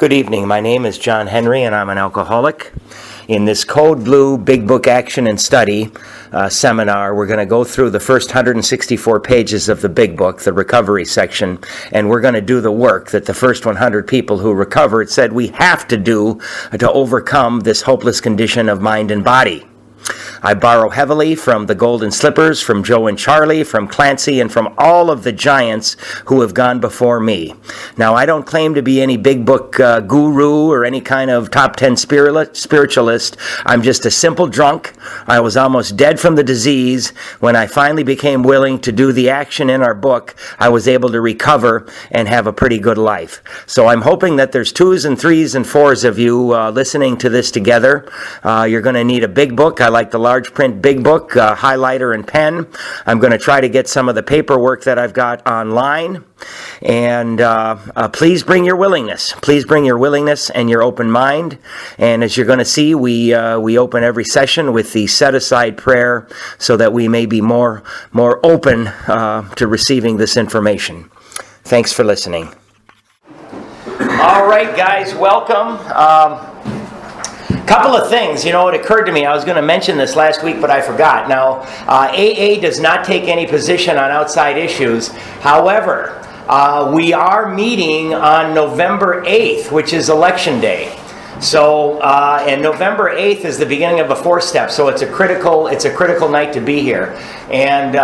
Good evening. My name is John Henry, and I'm an alcoholic. In this Code Blue Big Book Action and Study seminar, we're going to go through the first 164 pages of the Big Book, the recovery section, and we're going to do the work that the first 100 people who recovered said we have to do to overcome this hopeless condition of mind and body. I borrow heavily from the Golden Slippers, from Joe and Charlie, from Clancy, and from all of the giants who have gone before me. Now, I don't claim to be any big book guru or any kind of top 10 spiritualist. I'm just a simple drunk. I was almost dead from the disease. When I finally became willing to do the action in our book, I was able to recover and have a pretty good life. So I'm hoping that there's 2s and 3s and 4s of you listening to this together. You're going to need a big book. I like the large print big book, highlighter and pen. I'm going to try to get some of the paperwork that I've got online. And please bring your willingness. Please bring your willingness and your open mind. And as you're going to see, we open every session with the set-aside prayer so that we may be more open to receiving this information. Thanks for listening. All right, guys, welcome. Couple of things, it occurred to me. I was going to mention this last week, but I forgot. Now, AA does not take any position on outside issues. However, we are meeting on November 8th, which is Election Day. So, and November 8th is the beginning of a 4-step, so it's a critical night to be here. And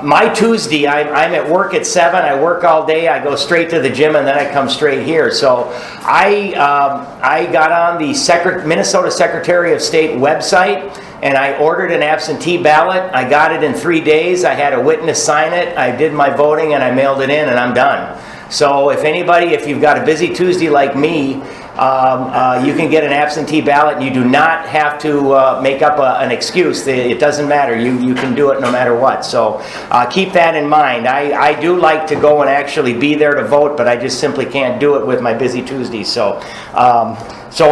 my Tuesday, I'm at work at 7, I work all day, I go straight to the gym, and then I come straight here. So I got on the Minnesota Secretary of State website, and I ordered an absentee ballot. I got it in 3 days. I had a witness sign it. I did my voting, and I mailed it in, and I'm done. So if you've got a busy Tuesday like me, you can get an absentee ballot, and you do not have to make up an excuse. It doesn't matter. You can do it no matter what. So keep that in mind. I do like to go and actually be there to vote, but I just simply can't do it with my busy Tuesdays. So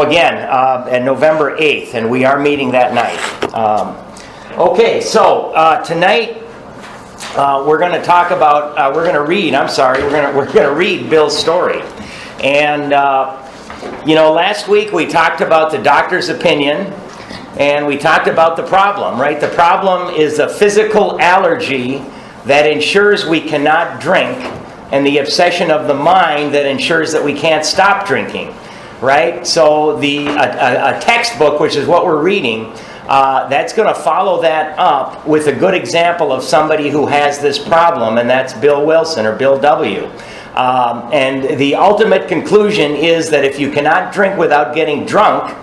again, on November 8th, and we are meeting that night. Tonight we're going to talk about. We're going to read Bill's story, and. Last week we talked about the doctor's opinion, and we talked about the problem, right? The problem is a physical allergy that ensures we cannot drink, and the obsession of the mind that ensures that we can't stop drinking, right? So a textbook, which is what we're reading, that's going to follow that up with a good example of somebody who has this problem, and that's Bill Wilson, or Bill W. And the ultimate conclusion is that if you cannot drink without getting drunk,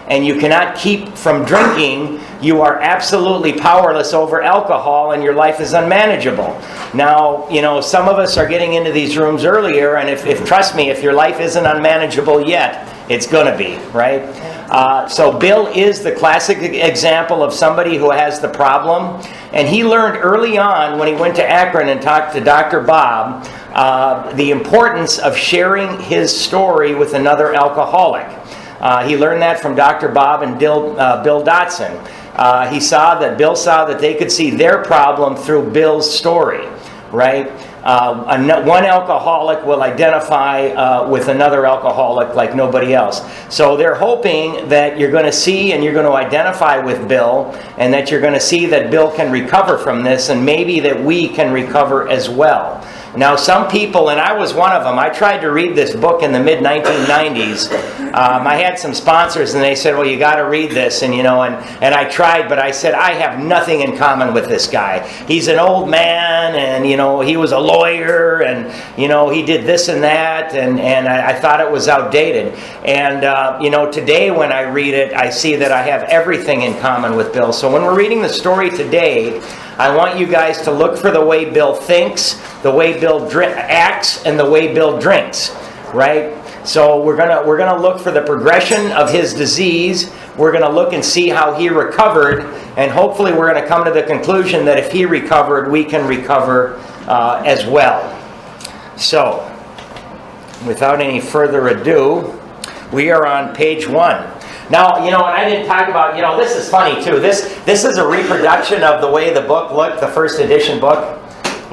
and you cannot keep from drinking, you are absolutely powerless over alcohol, and your life is unmanageable. Now, some of us are getting into these rooms earlier, and if trust me, if your life isn't unmanageable yet, it's going to be, right? So Bill is the classic example of somebody who has the problem, and he learned early on when he went to Akron and talked to Dr. Bob the importance of sharing his story with another alcoholic. He learned that from Dr. Bob and Bill Dotson. Bill saw that they could see their problem through Bill's story, right? One alcoholic will identify with another alcoholic like nobody else. So they're hoping that you're going to see and you're going to identify with Bill, and that you're going to see that Bill can recover from this, and maybe that we can recover as well. Now, some people, and I was one of them, I tried to read this book in the mid-1990s. I had some sponsors, and they said, well, you got to read this. And I tried, but I said, I have nothing in common with this guy. He's an old man, and, he was a lawyer, and, he did this and that, and I thought it was outdated. And, today when I read it, I see that I have everything in common with Bill. So when we're reading the story today, I want you guys to look for the way Bill thinks, the way Bill acts, and the way Bill drinks, right? So we're gonna look for the progression of his disease. We're gonna look and see how he recovered, and hopefully we're gonna come to the conclusion that if he recovered, we can recover as well. So, without any further ado, we are on page 1. Now, and I didn't talk about, this is funny too. This is a reproduction of the way the book looked, the first edition book.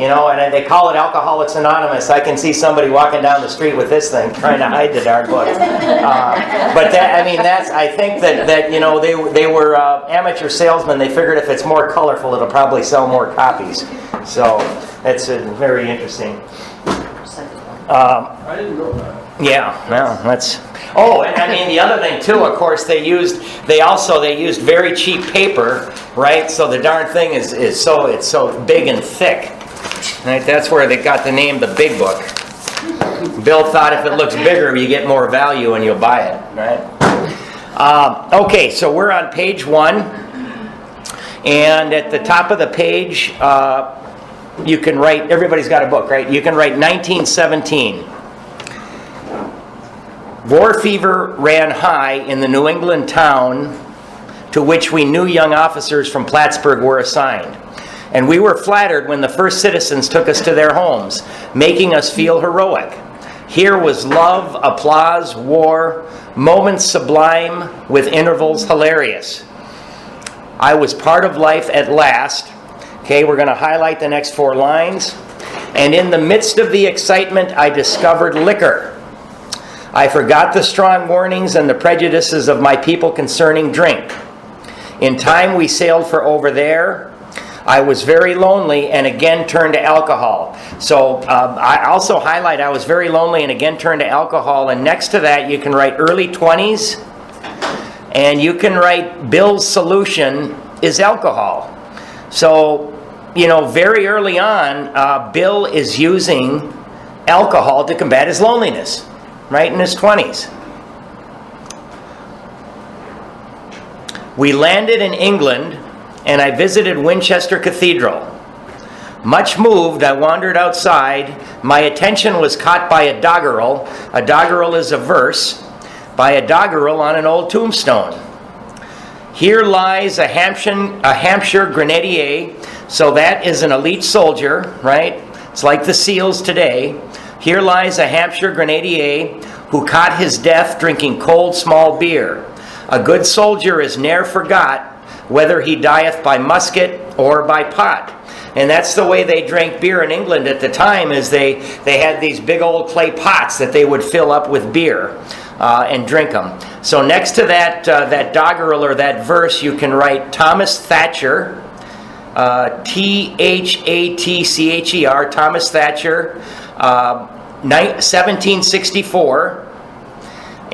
You know, and they call it Alcoholics Anonymous. I can see somebody walking down the street with this thing trying to hide the darn book. But that, I mean, I think that you know, they were amateur salesmen. They figured if it's more colorful, it'll probably sell more copies. So it's very interesting. I didn't know that. Yeah, no, that's. Oh, and I mean the other thing too. Of course, they used very cheap paper, right? So the darn thing is so big and thick, right? That's where they got the name the Big Book. Bill thought if it looks bigger, you get more value and you'll buy it, right? Okay, so we're on page 1, and at the top of the page, you can write. Everybody's got a book, right? You can write 1917. War fever ran high in the New England town to which we new young officers from Plattsburgh were assigned. And we were flattered when the first citizens took us to their homes, making us feel heroic. Here was love, applause, war, moments sublime with intervals hilarious. I was part of life at last. Okay, we're going to highlight the next 4 lines. And in the midst of the excitement, I discovered liquor. I forgot the strong warnings and the prejudices of my people concerning drink. In time we sailed for over there. I was very lonely and again turned to alcohol. So I also highlight I was very lonely and again turned to alcohol. And next to that you can write early 20s. And you can write Bill's solution is alcohol. So, you know, very early on, Bill is using alcohol to combat his loneliness. Right in his 20s. We landed in England and I visited Winchester Cathedral. Much moved, I wandered outside. My attention was caught by a doggerel. A doggerel is a verse by a doggerel on an old tombstone. Here lies a Hampshire grenadier. So that is an elite soldier, right? It's like the SEALs today. Here lies a Hampshire grenadier who caught his death drinking cold small beer. A good soldier is ne'er forgot, whether he dieth by musket or by pot. And that's the way they drank beer in England at the time, is they had these big old clay pots that they would fill up with beer and drink them. So next to that doggerel or that verse, you can write Thomas Thatcher, Thatcher, Thomas Thatcher, 1764,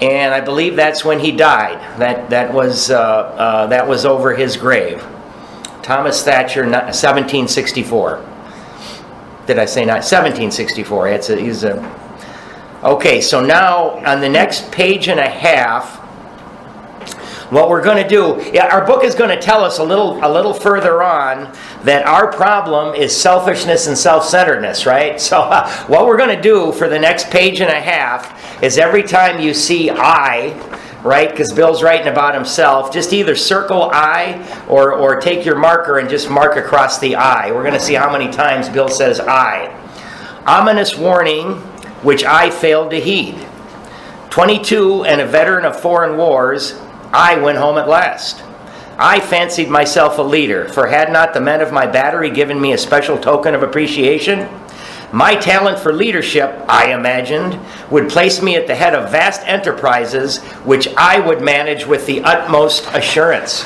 and I believe that's when he died. That was over his grave. Thomas Thatcher, 1764. Did I say not 1764? Okay. So now on the next page and a half, what we're going to do, our book is going to tell us a little further on that our problem is selfishness and self-centeredness, right? So what we're going to do for the next page and a half is every time you see I, right, because Bill's writing about himself, just either circle I or take your marker and just mark across the I. We're going to see how many times Bill says I. Ominous warning, which I failed to heed. 22 and a veteran of foreign wars, I went home at last. I fancied myself a leader, for had not the men of my battery given me a special token of appreciation? My talent for leadership, I imagined, would place me at the head of vast enterprises which I would manage with the utmost assurance.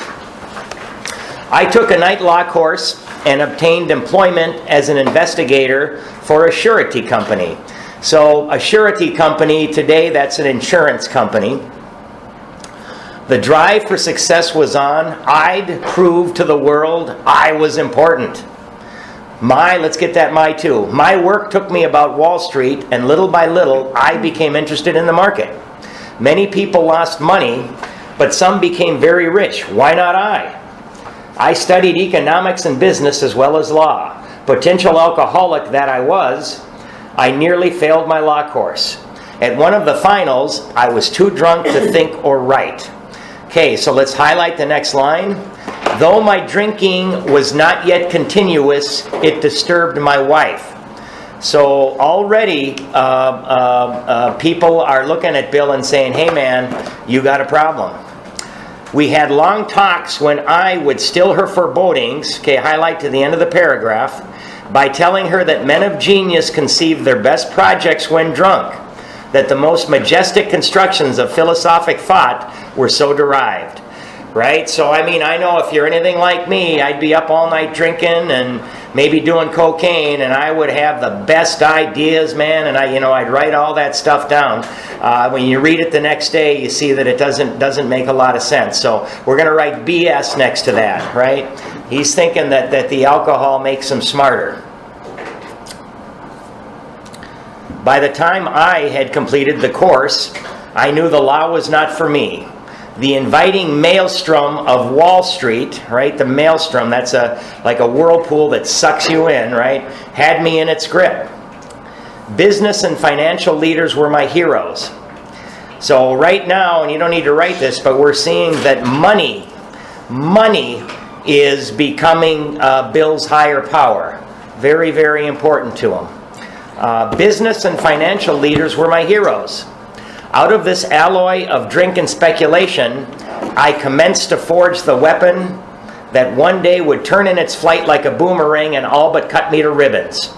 I took a night law course and obtained employment as an investigator for a surety company. So a surety company today, that's an insurance company. The drive for success was on. I'd prove to the world I was important. Let's get that my too. My work took me about Wall Street, and little by little, I became interested in the market. Many people lost money, but some became very rich. Why not I? I studied economics and business as well as law. Potential alcoholic that I was, I nearly failed my law course. At one of the finals, I was too drunk to think or write. Okay, so let's highlight the next line. Though my drinking was not yet continuous, it disturbed my wife. So already people are looking at Bill and saying, hey man, you got a problem. We had long talks when I would still her forebodings, okay, highlight to the end of the paragraph, by telling her that men of genius conceive their best projects when drunk, that the most majestic constructions of philosophic thought were so derived. Right? So, I mean, I know if you're anything like me, I'd be up all night drinking and maybe doing cocaine, and I would have the best ideas, man, and I'd write all that stuff down. When you read it the next day, you see that it doesn't make a lot of sense. So we're going to write BS next to that, right? He's thinking that the alcohol makes him smarter. By the time I had completed the course, I knew the law was not for me. The inviting maelstrom of Wall Street, right? The maelstrom, that's like a whirlpool that sucks you in, right? Had me in its grip. Business and financial leaders were my heroes. So right now, and you don't need to write this, but we're seeing that money is becoming Bill's higher power. Very, very important to him. Business and financial leaders were my heroes. Out of this alloy of drink and speculation, I commenced to forge the weapon that one day would turn in its flight like a boomerang and all but cut me to ribbons.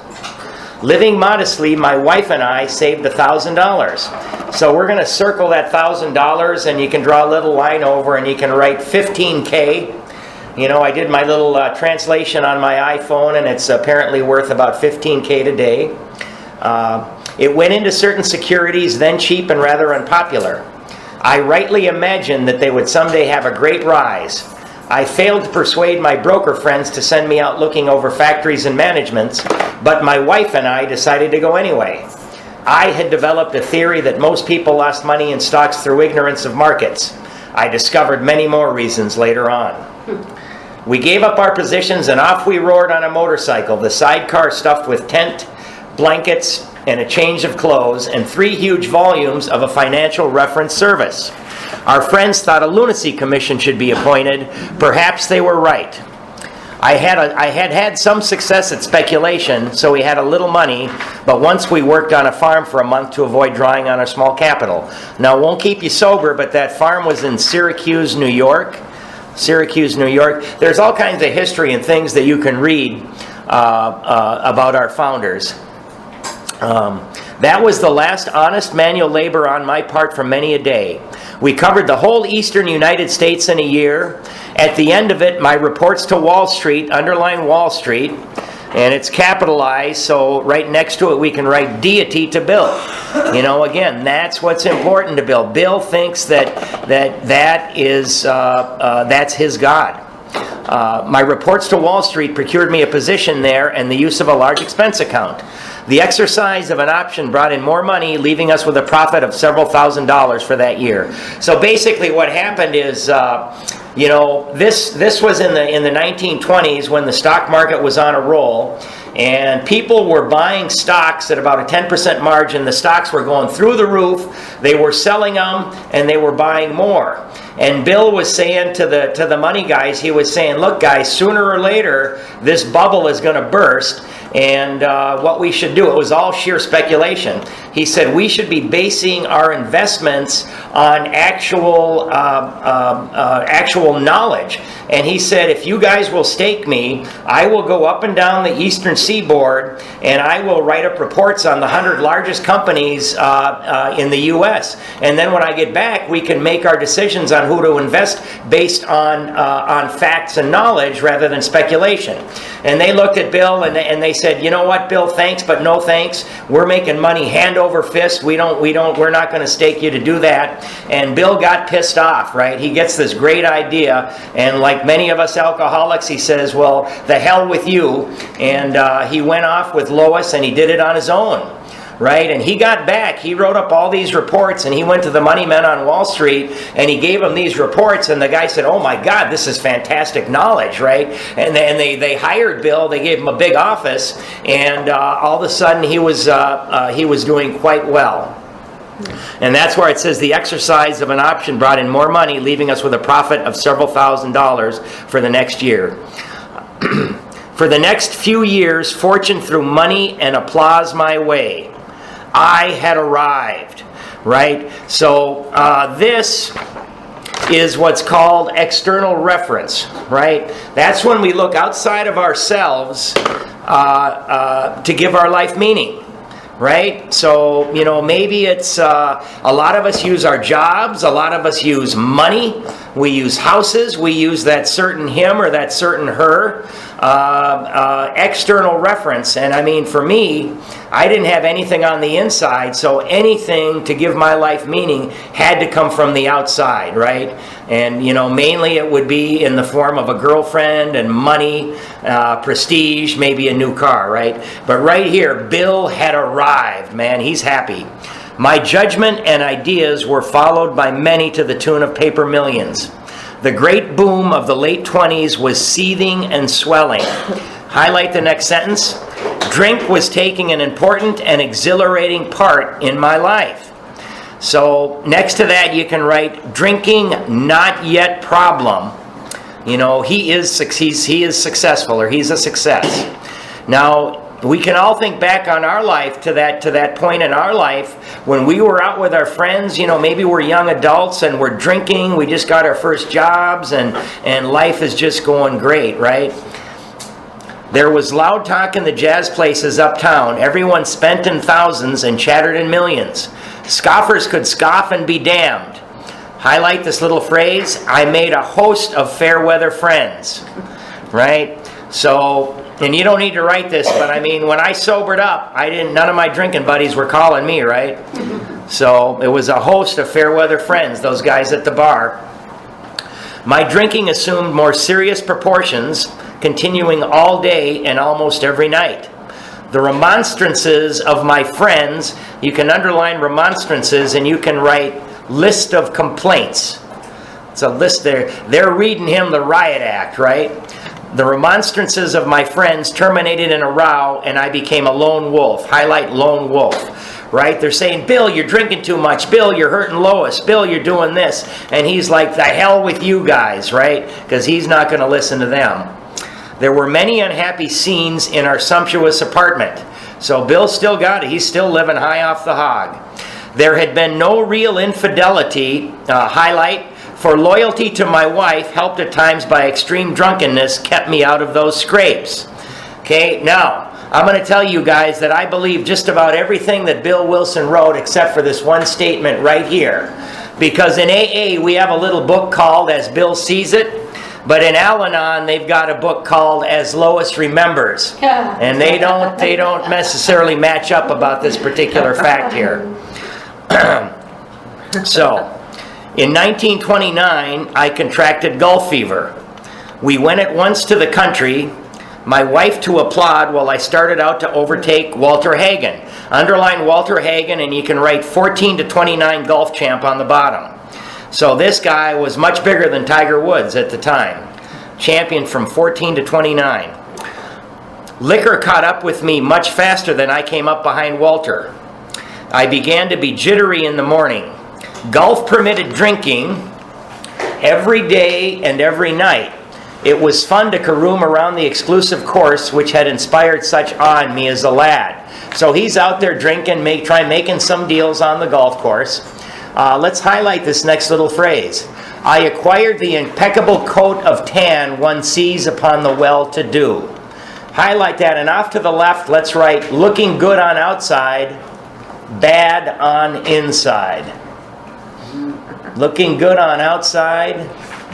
Living modestly, my wife and I saved $1,000. So we're going to circle that $1,000, and you can draw a little line over, and you can write 15K. You know, I did my little translation on my iPhone, and it's apparently worth about 15K today. It went into certain securities, then cheap and rather unpopular. I rightly imagined that they would someday have a great rise. I failed to persuade my broker friends to send me out looking over factories and managements, but my wife and I decided to go anyway. I had developed a theory that most people lost money in stocks through ignorance of markets. I discovered many more reasons later on. We gave up our positions and off we roared on a motorcycle, the sidecar stuffed with tent, blankets, and a change of clothes, and 3 huge volumes of a financial reference service. Our friends thought a lunacy commission should be appointed. Perhaps they were right. I had some success at speculation, so we had a little money, but once we worked on a farm for a month to avoid drawing on our small capital. Now, it won't keep you sober, but that farm was in Syracuse, New York. Syracuse, New York. There's all kinds of history and things that you can read about our founders. That was the last honest manual labor on my part for many a day. We covered the whole eastern United States in a year. At the end of it, my reports to Wall Street, underline Wall Street, and it's capitalized, so right next to it we can write deity to Bill. You know, again, that's what's important to Bill. Bill thinks that is that's his God. My reports to Wall Street procured me a position there and the use of a large expense account. The exercise of an option brought in more money, leaving us with a profit of several $1,000s for that year. So basically what happened is, this was in the 1920s when the stock market was on a roll, and people were buying stocks at about a 10% margin. The stocks were going through the roof. They were selling them, and they were buying more. And Bill was saying to the money guys, he was saying, look guys, sooner or later, this bubble is going to burst. And what we should do, it was all sheer speculation. He said we should be basing our investments on actual knowledge. And he said, if you guys will stake me, I will go up and down the eastern seaboard, and I will write up reports on the 100 largest companies in the U.S. And then when I get back, we can make our decisions on who to invest based on facts and knowledge rather than speculation. And they looked at Bill and they said, you know what, Bill, thanks, but no thanks. We're making money hand over fist. We're not going to stake you to do that. And Bill got pissed off, right? He gets this great idea, and like many of us alcoholics, he says, well, the hell with you. And he went off with Lois, and he did it on his own. Right? And he got back, he wrote up all these reports, and he went to the money men on Wall Street, and he gave them these reports, and the guy said, oh my God, this is fantastic knowledge, right? And they hired Bill, they gave him a big office, and all of a sudden he was doing quite well. And that's where it says the exercise of an option brought in more money, leaving us with a profit of several $1,000s for the next year. For the next few years, fortune threw money and applause my way. I had arrived, right? So this is what's called external reference, right? That's when we look outside of ourselves to give our life meaning. Right? So, maybe it's a lot of us use our jobs, a lot of us use money, we use houses, we use that certain him or that certain her, external reference. And I mean, for me, I didn't have anything on the inside, so anything to give my life meaning had to come from the outside, right? And, mainly it would be in the form of a girlfriend and money, prestige, maybe a new car, right? But right here, Bill had arrived, man. He's happy. My judgment and ideas were followed by many to the tune of paper millions. The great boom of the late 20s was seething and swelling. Highlight the next sentence. Drink was taking an important and exhilarating part in my life. So next to that you can write drinking not yet problem. He is successful, or he's a success. Now we can all think back on our life to that point in our life when we were out with our friends. Maybe we're young adults and we're drinking. We just got our first jobs and life is just going great, right? There was loud talk in the jazz places uptown. Everyone spent in thousands and chattered in millions. Scoffers could scoff and be damned. Highlight this little phrase, I made a host of fair weather friends. Right? So, and you don't need to write this, but I mean, when I sobered up, none of my drinking buddies were calling me, right? So it was a host of fair weather friends, those guys at the bar. My drinking assumed more serious proportions, continuing all day and almost every night. The remonstrances of my friends, you can underline remonstrances and you can write list of complaints. It's a list there. They're reading him the riot act, right? The remonstrances of my friends terminated in a row and I became a lone wolf. Highlight lone wolf, right? They're saying, Bill, you're drinking too much. Bill, you're hurting Lois. Bill, you're doing this. And he's like, the hell with you guys, right? Because he's not going to listen to them. There were many unhappy scenes in our sumptuous apartment. So Bill still got it. He's still living high off the hog. There had been no real infidelity, highlight, for loyalty to my wife, helped at times by extreme drunkenness, kept me out of those scrapes. Okay, now, I'm going to tell you guys that I believe just about everything that Bill Wilson wrote except for this one statement right here. Because in AA, we have a little book called As Bill Sees It. But in Al-Anon, they've got a book called As Lois Remembers. And they don't necessarily match up about this particular fact here. So, in 1929, I contracted Gulf fever. We went at once to the country, my wife to applaud while I started out to overtake Walter Hagen. Underline Walter Hagen and you can write 14 to 29 Gulf champ on the bottom. So this guy was much bigger than Tiger Woods at the time. Champion from 14 to 29. Liquor caught up with me much faster than I came up behind Walter. I began to be jittery in the morning. Gulf permitted drinking every day and every night. It was fun to caroom around the exclusive course which had inspired such awe in me as a lad. So he's out there drinking, making some deals on the golf course. Let's highlight this next little phrase. I acquired the impeccable coat of tan one sees upon the well-to-do. Highlight that, and off to the left, let's write, looking good on outside, bad on inside. Looking good on outside,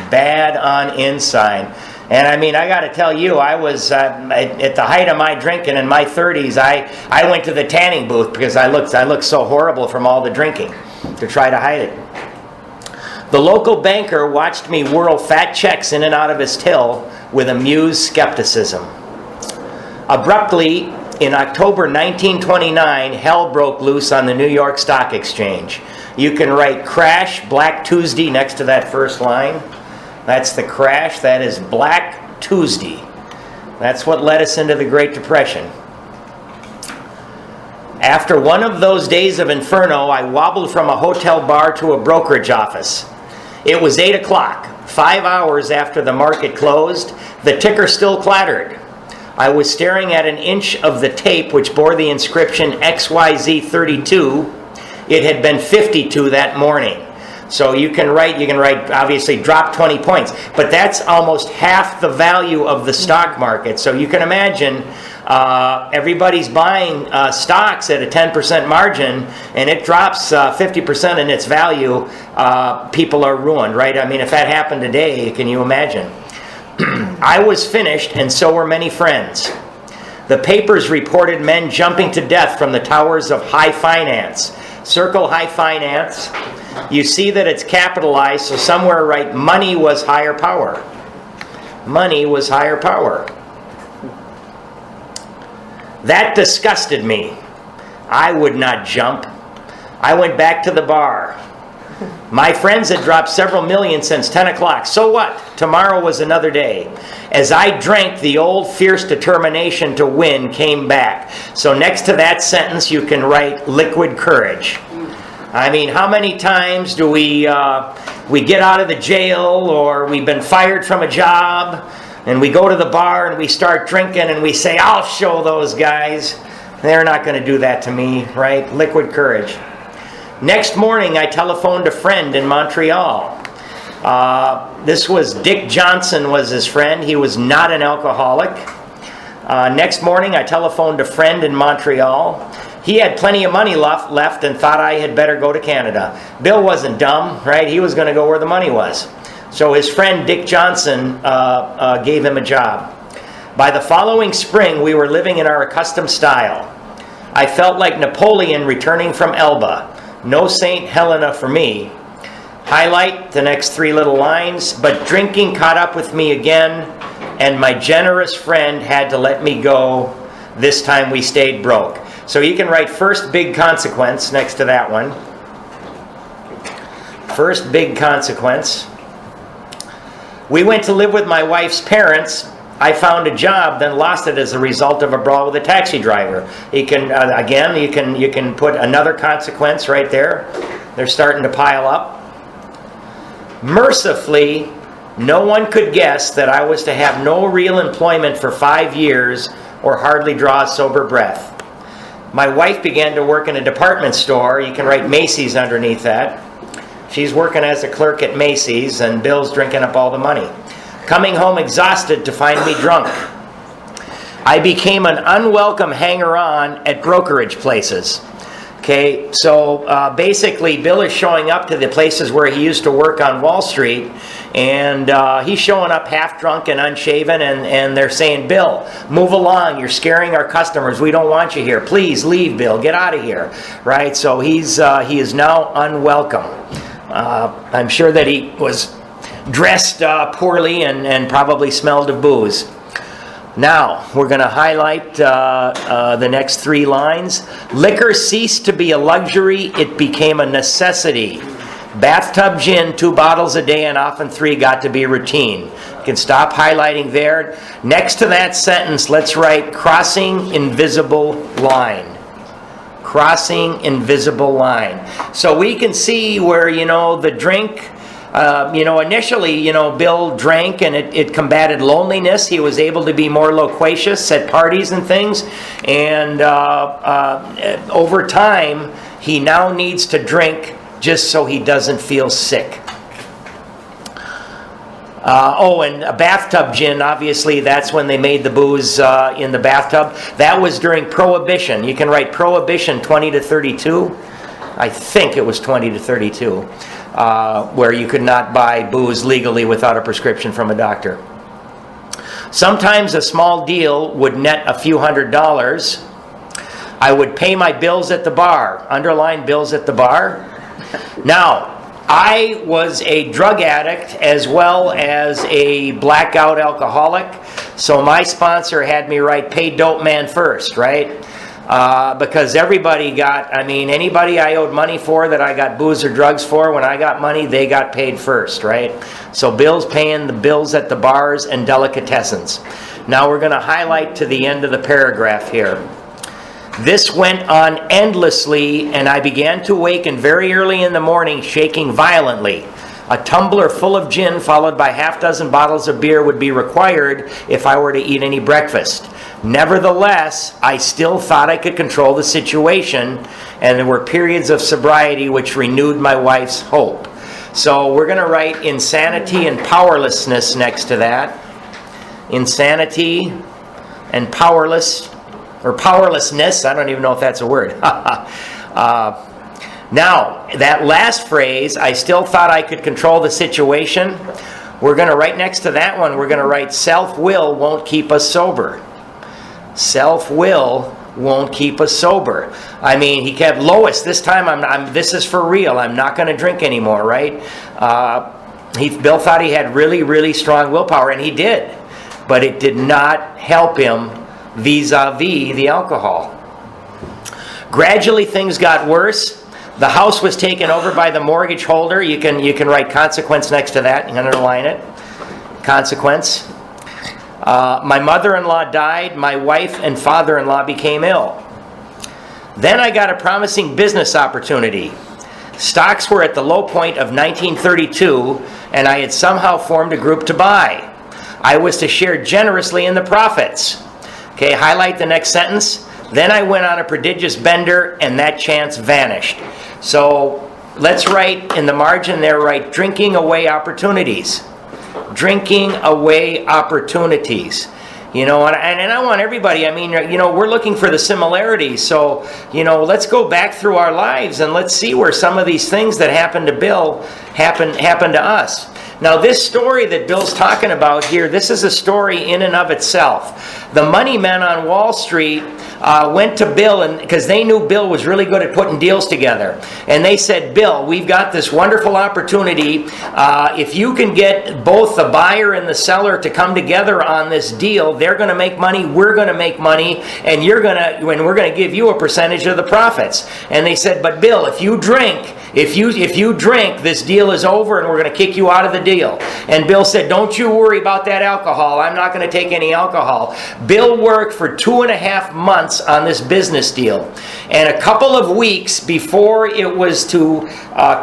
bad on inside. And I mean, I got to tell you, I was at the height of my drinking in my 30s. I went to the tanning booth because I looked so horrible from all the drinking to try to hide it. The local banker watched me whirl fat checks in and out of his till with amused skepticism. Abruptly, in October 1929, hell broke loose on the New York Stock Exchange. You can write crash, Black Tuesday next to that first line. That's the crash. That is Black Tuesday. That's what led us into the Great Depression. After one of those days of inferno, I wobbled from a hotel bar to a brokerage office. It was 8 o'clock, 5 hours after the market closed. The ticker still clattered. I was staring at an inch of the tape which bore the inscription XYZ32. It had been 52 that morning. So you can write, obviously drop 20 points. But that's almost half the value of the stock market. So you can imagine everybody's buying stocks at a 10% margin, and it drops 50% in its value. People are ruined, right? I mean, if that happened today, can you imagine? I was finished, and so were many friends. The papers reported men jumping to death from the towers of high finance. Circle high finance. You see that it's capitalized, so somewhere right, money was higher power. Money was higher power. That disgusted me. I would not jump. I went back to the bar. My friends had dropped several million since 10 o'clock. So what? Tomorrow was another day. As I drank, the old fierce determination to win came back. So next to that sentence, you can write liquid courage. I mean, how many times do we get out of the jail, or we've been fired from a job, and we go to the bar and we start drinking and we say, I'll show those guys. They're not going to do that to me, right? Liquid courage. Next morning, I telephoned a friend in Montreal. This was Dick Johnson was his friend. He was not an alcoholic. Next morning, I telephoned a friend in Montreal. He had plenty of money left and thought I had better go to Canada. Bill wasn't dumb, right? He was going to go where the money was. So his friend Dick Johnson gave him a job. By the following spring, we were living in our accustomed style. I felt like Napoleon returning from Elba. No St. Helena for me. Highlight the next 3 little lines. But drinking caught up with me again, and my generous friend had to let me go. This time we stayed broke. So you can write first big consequence next to that one. First big consequence. We went to live with my wife's parents. I found a job, then lost it as a result of a brawl with a taxi driver. You can you can put another consequence right there. They're starting to pile up. Mercifully, no one could guess that I was to have no real employment for 5 years or hardly draw a sober breath. My wife began to work in a department store. You can write Macy's underneath that. She's working as a clerk at Macy's, and Bill's drinking up all the money. Coming home exhausted to find me drunk. I became an unwelcome hanger-on at brokerage places. Okay, so basically Bill is showing up to the places where he used to work on Wall Street, and he's showing up half drunk and unshaven, and they're saying, Bill, move along, you're scaring our customers, we don't want you here, please leave, Bill, get out of here, right? So he is now unwelcome. I'm sure that he was dressed poorly and probably smelled of booze. Now, we're going to highlight the next 3 lines. Liquor ceased to be a luxury, it became a necessity. Bathtub gin, 2 bottles a day, and often 3 got to be routine. You can stop highlighting there. Next to that sentence, let's write crossing invisible line. Crossing invisible line. So we can see where, the drink... initially, Bill drank and it combated loneliness. He was able to be more loquacious at parties and things. And over time, he now needs to drink just so he doesn't feel sick. And a bathtub gin, obviously, that's when they made the booze in the bathtub. That was during Prohibition. You can write Prohibition 20 to 32. I think it was 20 to 32. Where you could not buy booze legally without a prescription from a doctor. Sometimes a small deal would net a few $100s. I would pay my bills at the bar. Underline bills at the bar. Now, I was a drug addict as well as a blackout alcoholic, so my sponsor had me write pay dope man first, right? Because everybody anybody I owed money for that I got booze or drugs for, when I got money, they got paid first, right? So Bill's paying the bills at the bars and delicatessens. Now we're going to highlight to the end of the paragraph here. This went on endlessly, and I began to awaken very early in the morning, shaking violently. A tumbler full of gin followed by half dozen bottles of beer would be required if I were to eat any breakfast. Nevertheless, I still thought I could control the situation, and there were periods of sobriety which renewed my wife's hope. So we're going to write insanity and powerlessness next to that. Insanity and powerless, or powerlessness. I don't even know if that's a word. Now, that last phrase, I still thought I could control the situation. We're going to write next to that one, we're going to write self-will won't keep us sober. Self-will won't keep us sober. I mean, he kept, Lois, this time this is for real. I'm not going to drink anymore, right? Bill thought he had really, really strong willpower, and he did. But it did not help him vis-a-vis the alcohol. Gradually, things got worse. The house was taken over by the mortgage holder. You can write consequence next to that. You can underline it. Consequence. My mother-in-law died. My wife and father-in-law became ill. Then I got a promising business opportunity. Stocks were at the low point of 1932, and I had somehow formed a group to buy. I was to share generously in the profits. Okay, highlight the next sentence. Then I went on a prodigious bender, and that chance vanished. So let's write in the margin there, write drinking away opportunities. Drinking away opportunities. You know, and I want everybody, I mean, you know, we're looking for the similarities. So, you know, let's go back through our lives and let's see where some of these things that happened to Bill happened to us. Now, this story that Bill's talking about here, this is a story in and of itself. The money men on Wall Street went to Bill, because they knew Bill was really good at putting deals together. And they said, Bill, we've got this wonderful opportunity. If you can get both the buyer and the seller to come together on this deal, they're going to make money, we're going to make money, and we're going to give you a percentage of the profits. And they said, but Bill, if you drink, this deal is over and we're going to kick you out of the deal. And Bill said, don't you worry about that alcohol. I'm not going to take any alcohol. Bill worked for 2.5 months on this business deal. And a couple of weeks before it was to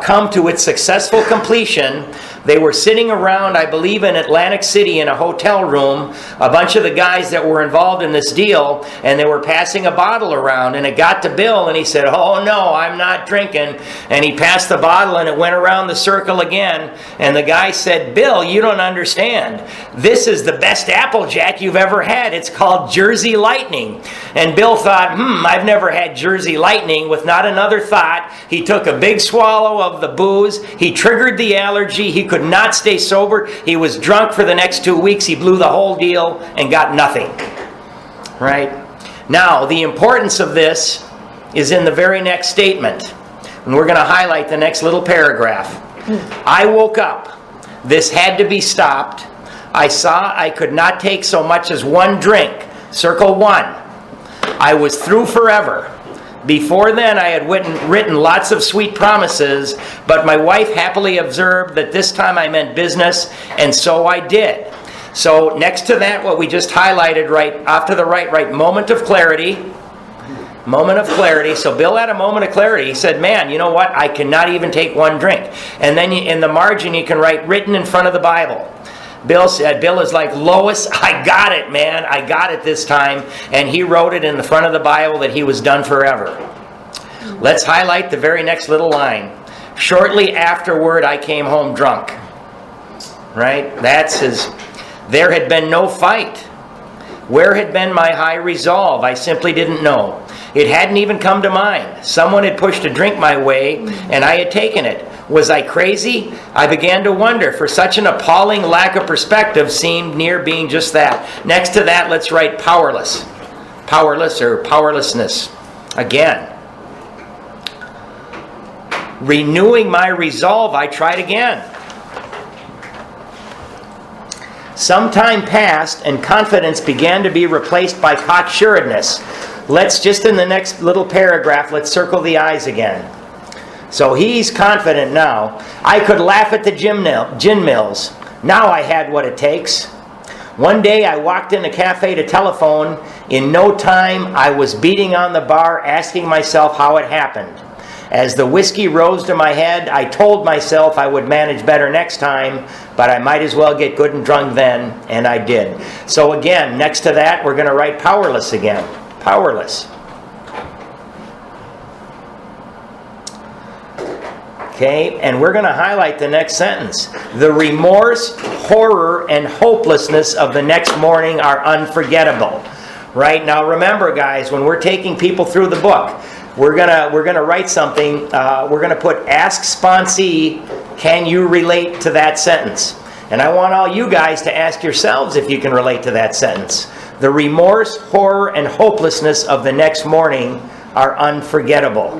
come to its successful completion, they were sitting around, I believe, in Atlantic City in a hotel room, a bunch of the guys that were involved in this deal, and they were passing a bottle around, and it got to Bill, and he said, oh no, I'm not drinking. And he passed the bottle, and it went around the circle again, and the guy said, Bill, you don't understand. This is the best Applejack you've ever had. It's called Jersey Lightning. And Bill thought, I've never had Jersey Lightning. With not another thought, he took a big swallow of the booze. He triggered the allergy. He could not stay sober. He was drunk for the next 2 weeks. He blew the whole deal and got nothing. Right? Now, the importance of this is in the very next statement. And we're going to highlight the next little paragraph. I woke up. This had to be stopped. I saw I could not take so much as one drink. Circle 1. I was through forever. Before then, I had written lots of sweet promises, but my wife happily observed that this time I meant business, and so I did. So next to that, what we just highlighted, right off to the right, write moment of clarity. Moment of clarity. So Bill had a moment of clarity. He said, man, you know what? I cannot even take one drink. And then in the margin, you can write written in front of the Bible. Bill is like, Lois, I got it, man. I got it this time. And he wrote it in the front of the Bible that he was done forever. Let's highlight the very next little line. Shortly afterward, I came home drunk. Right? That's his. There had been no fight. Where had been my high resolve? I simply didn't know. It hadn't even come to mind. Someone had pushed a drink my way, and I had taken it. Was I crazy? I began to wonder, for such an appalling lack of perspective seemed near being just that. Next to that, let's write powerless. Powerless or powerlessness. Again. Renewing my resolve, I tried again. Some time passed, and confidence began to be replaced by cocksuredness. Let's just in the next little paragraph, let's circle the I's again. So he's confident now. I could laugh at the gin mills. Now I had what it takes. One day I walked in a cafe to telephone. In no time I was beating on the bar, asking myself how it happened. As the whiskey rose to my head, I told myself I would manage better next time, but I might as well get good and drunk then, and I did. So again, next to that, we're going to write powerless again. Powerless. Okay, and we're going to highlight the next sentence. The remorse, horror, and hopelessness of the next morning are unforgettable. Right? Now remember, guys, when we're taking people through the book, we're gonna write something. We're gonna put ask sponsee, can you relate to that sentence? And I want all you guys to ask yourselves if you can relate to that sentence. The remorse, horror, and hopelessness of the next morning are unforgettable.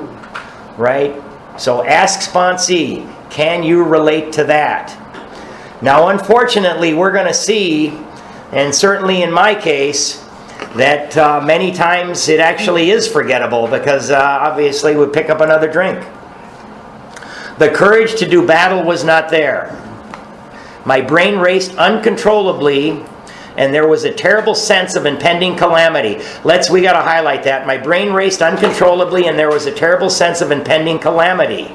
Right? So ask sponsee, can you relate to that? Now unfortunately, we're going to see, and certainly in my case, that many times it actually is forgettable because obviously we pick up another drink. The courage to do battle was not there. My brain raced uncontrollably, and there was a terrible sense of impending calamity. We got to highlight that. My brain raced uncontrollably, and there was a terrible sense of impending calamity.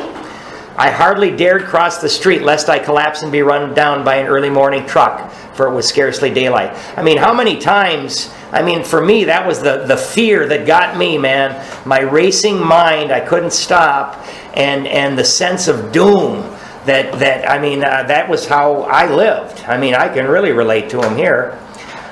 I hardly dared cross the street lest I collapse and be run down by an early morning truck, for it was scarcely daylight. I mean, how many times, for me, that was the fear that got me, man. My racing mind, I couldn't stop, and the sense of doom that was how I lived. I can really relate to him here.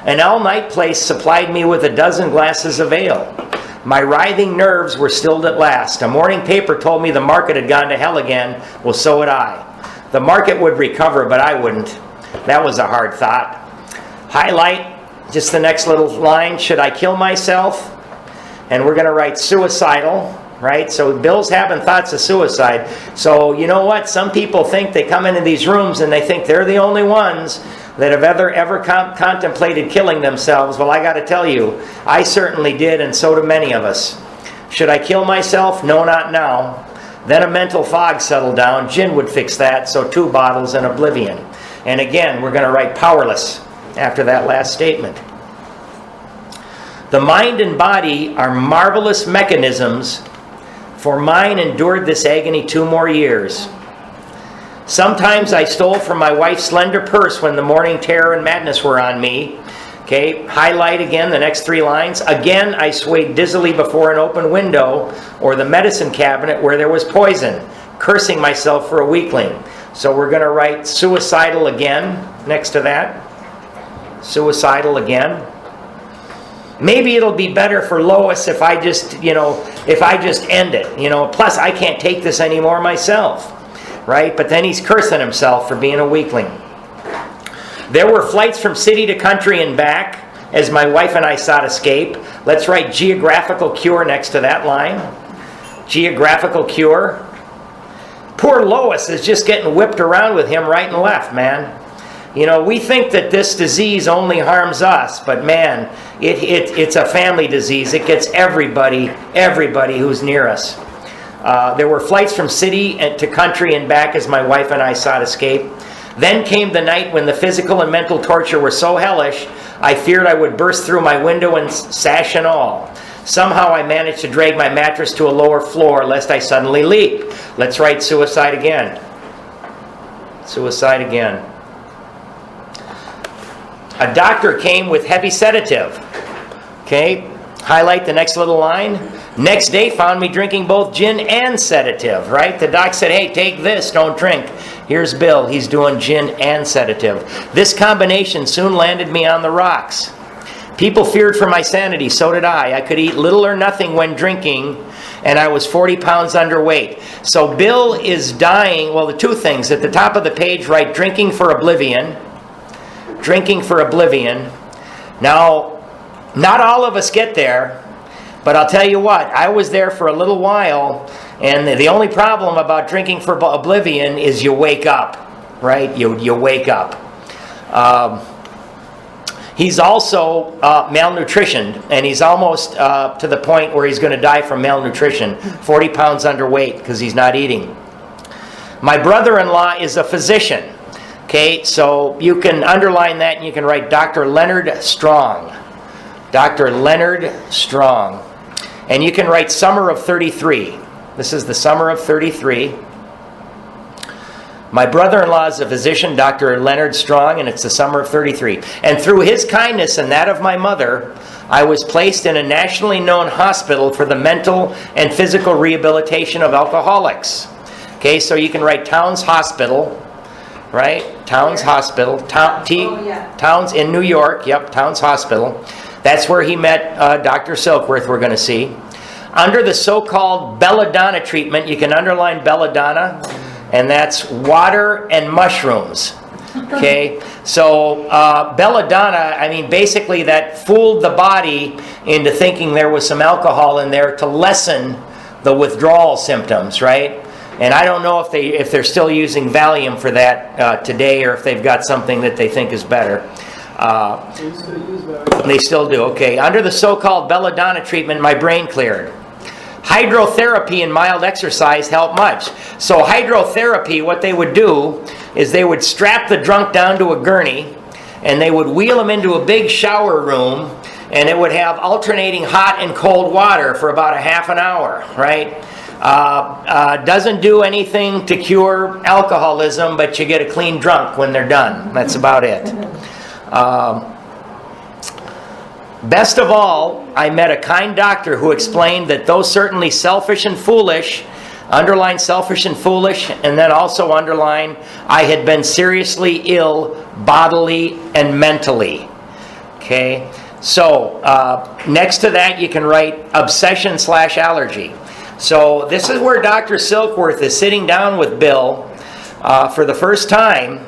An all-night place supplied me with a dozen glasses of ale. My writhing nerves were stilled at last. A morning paper told me the market had gone to hell again. Well, so had I. The market would recover, but I wouldn't. That was a hard thought. Highlight just the next little line. Should I kill myself? And we're going to write suicidal, right? So Bill's having thoughts of suicide. So you know what? Some people think they come into these rooms and they think they're the only ones that have ever contemplated killing themselves. Well, I got to tell you, I certainly did, and so do many of us. Should I kill myself? No, not now. Then a mental fog settled down. Gin would fix that, so 2 bottles and oblivion. And again, we're going to write powerless after that last statement. The mind and body are marvelous mechanisms, for mine endured this agony 2 more years. Sometimes I stole from my wife's slender purse when the morning terror and madness were on me. Okay, highlight again the next 3 lines. Again, I swayed dizzily before an open window or the medicine cabinet where there was poison, cursing myself for a weakling. So we're going to write suicidal again next to that. Suicidal again. Maybe it'll be better for Lois if I just end it. Plus I can't take this anymore myself. Right? But then he's cursing himself for being a weakling. There were flights from city to country and back as my wife and I sought escape. Let's write geographical cure next to that line. Geographical cure. Poor Lois is just getting whipped around with him right and left, man. We think that this disease only harms us, but man, it's a family disease. It gets everybody who's near us. There were flights from city to country and back as my wife and I sought escape. Then came the night when the physical and mental torture were so hellish, I feared I would burst through my window and sash and all. Somehow I managed to drag my mattress to a lower floor lest I suddenly leap. Let's write suicide again. Suicide again. A doctor came with heavy sedative. Okay, highlight the next little line. Next day found me drinking both gin and sedative, right? The doc said, hey, take this, don't drink. Here's Bill, he's doing gin and sedative. This combination soon landed me on the rocks. People feared for my sanity, so did I. I could eat little or nothing when drinking, and I was 40 pounds underweight. So Bill is dying. Well, the 2 things. At the top of the page, write drinking for oblivion. Drinking for oblivion. Now, not all of us get there. But I'll tell you what, I was there for a little while, and the only problem about drinking for oblivion is you wake up, right? You wake up. He's also malnutritioned, and he's almost to the point where he's going to die from malnutrition, 40 pounds underweight because he's not eating. My brother-in-law is a physician. Okay, so you can underline that and you can write Dr. Leonard Strong. Dr. Leonard Strong. And you can write summer of 33. This is the summer of 33. My brother-in-law is a physician, Dr. Leonard Strong, and it's the summer of 33. And through his kindness and that of my mother, I was placed in a nationally known hospital for the mental and physical rehabilitation of alcoholics. Okay, so you can write Towns Hospital, right? Towns Hospital. Towns in New York. Yep, Towns Hospital. That's where he met Dr. Silkworth, we're going to see. Under the so-called belladonna treatment, you can underline belladonna, and that's water and mushrooms. Okay, so belladonna, I mean, basically that fooled the body into thinking there was some alcohol in there to lessen the withdrawal symptoms, right? And I don't know if they're still using Valium for that today, or if they've got something that they think is better. They still do. Okay. Under the so-called belladonna treatment, my brain cleared. Hydrotherapy and mild exercise help much. So hydrotherapy, what they would do is they would strap the drunk down to a gurney, and they would wheel him into a big shower room, and it would have alternating hot and cold water for about a half an hour, right? Doesn't do anything to cure alcoholism, but you get a clean drunk when they're done. That's about it. Best of all, I met a kind doctor who explained that though certainly selfish and foolish, underline selfish and foolish, and then also underline I had been seriously ill bodily and mentally. Okay, so next to that you can write obsession/allergy. So this is where Dr. Silkworth is sitting down with Bill for the first time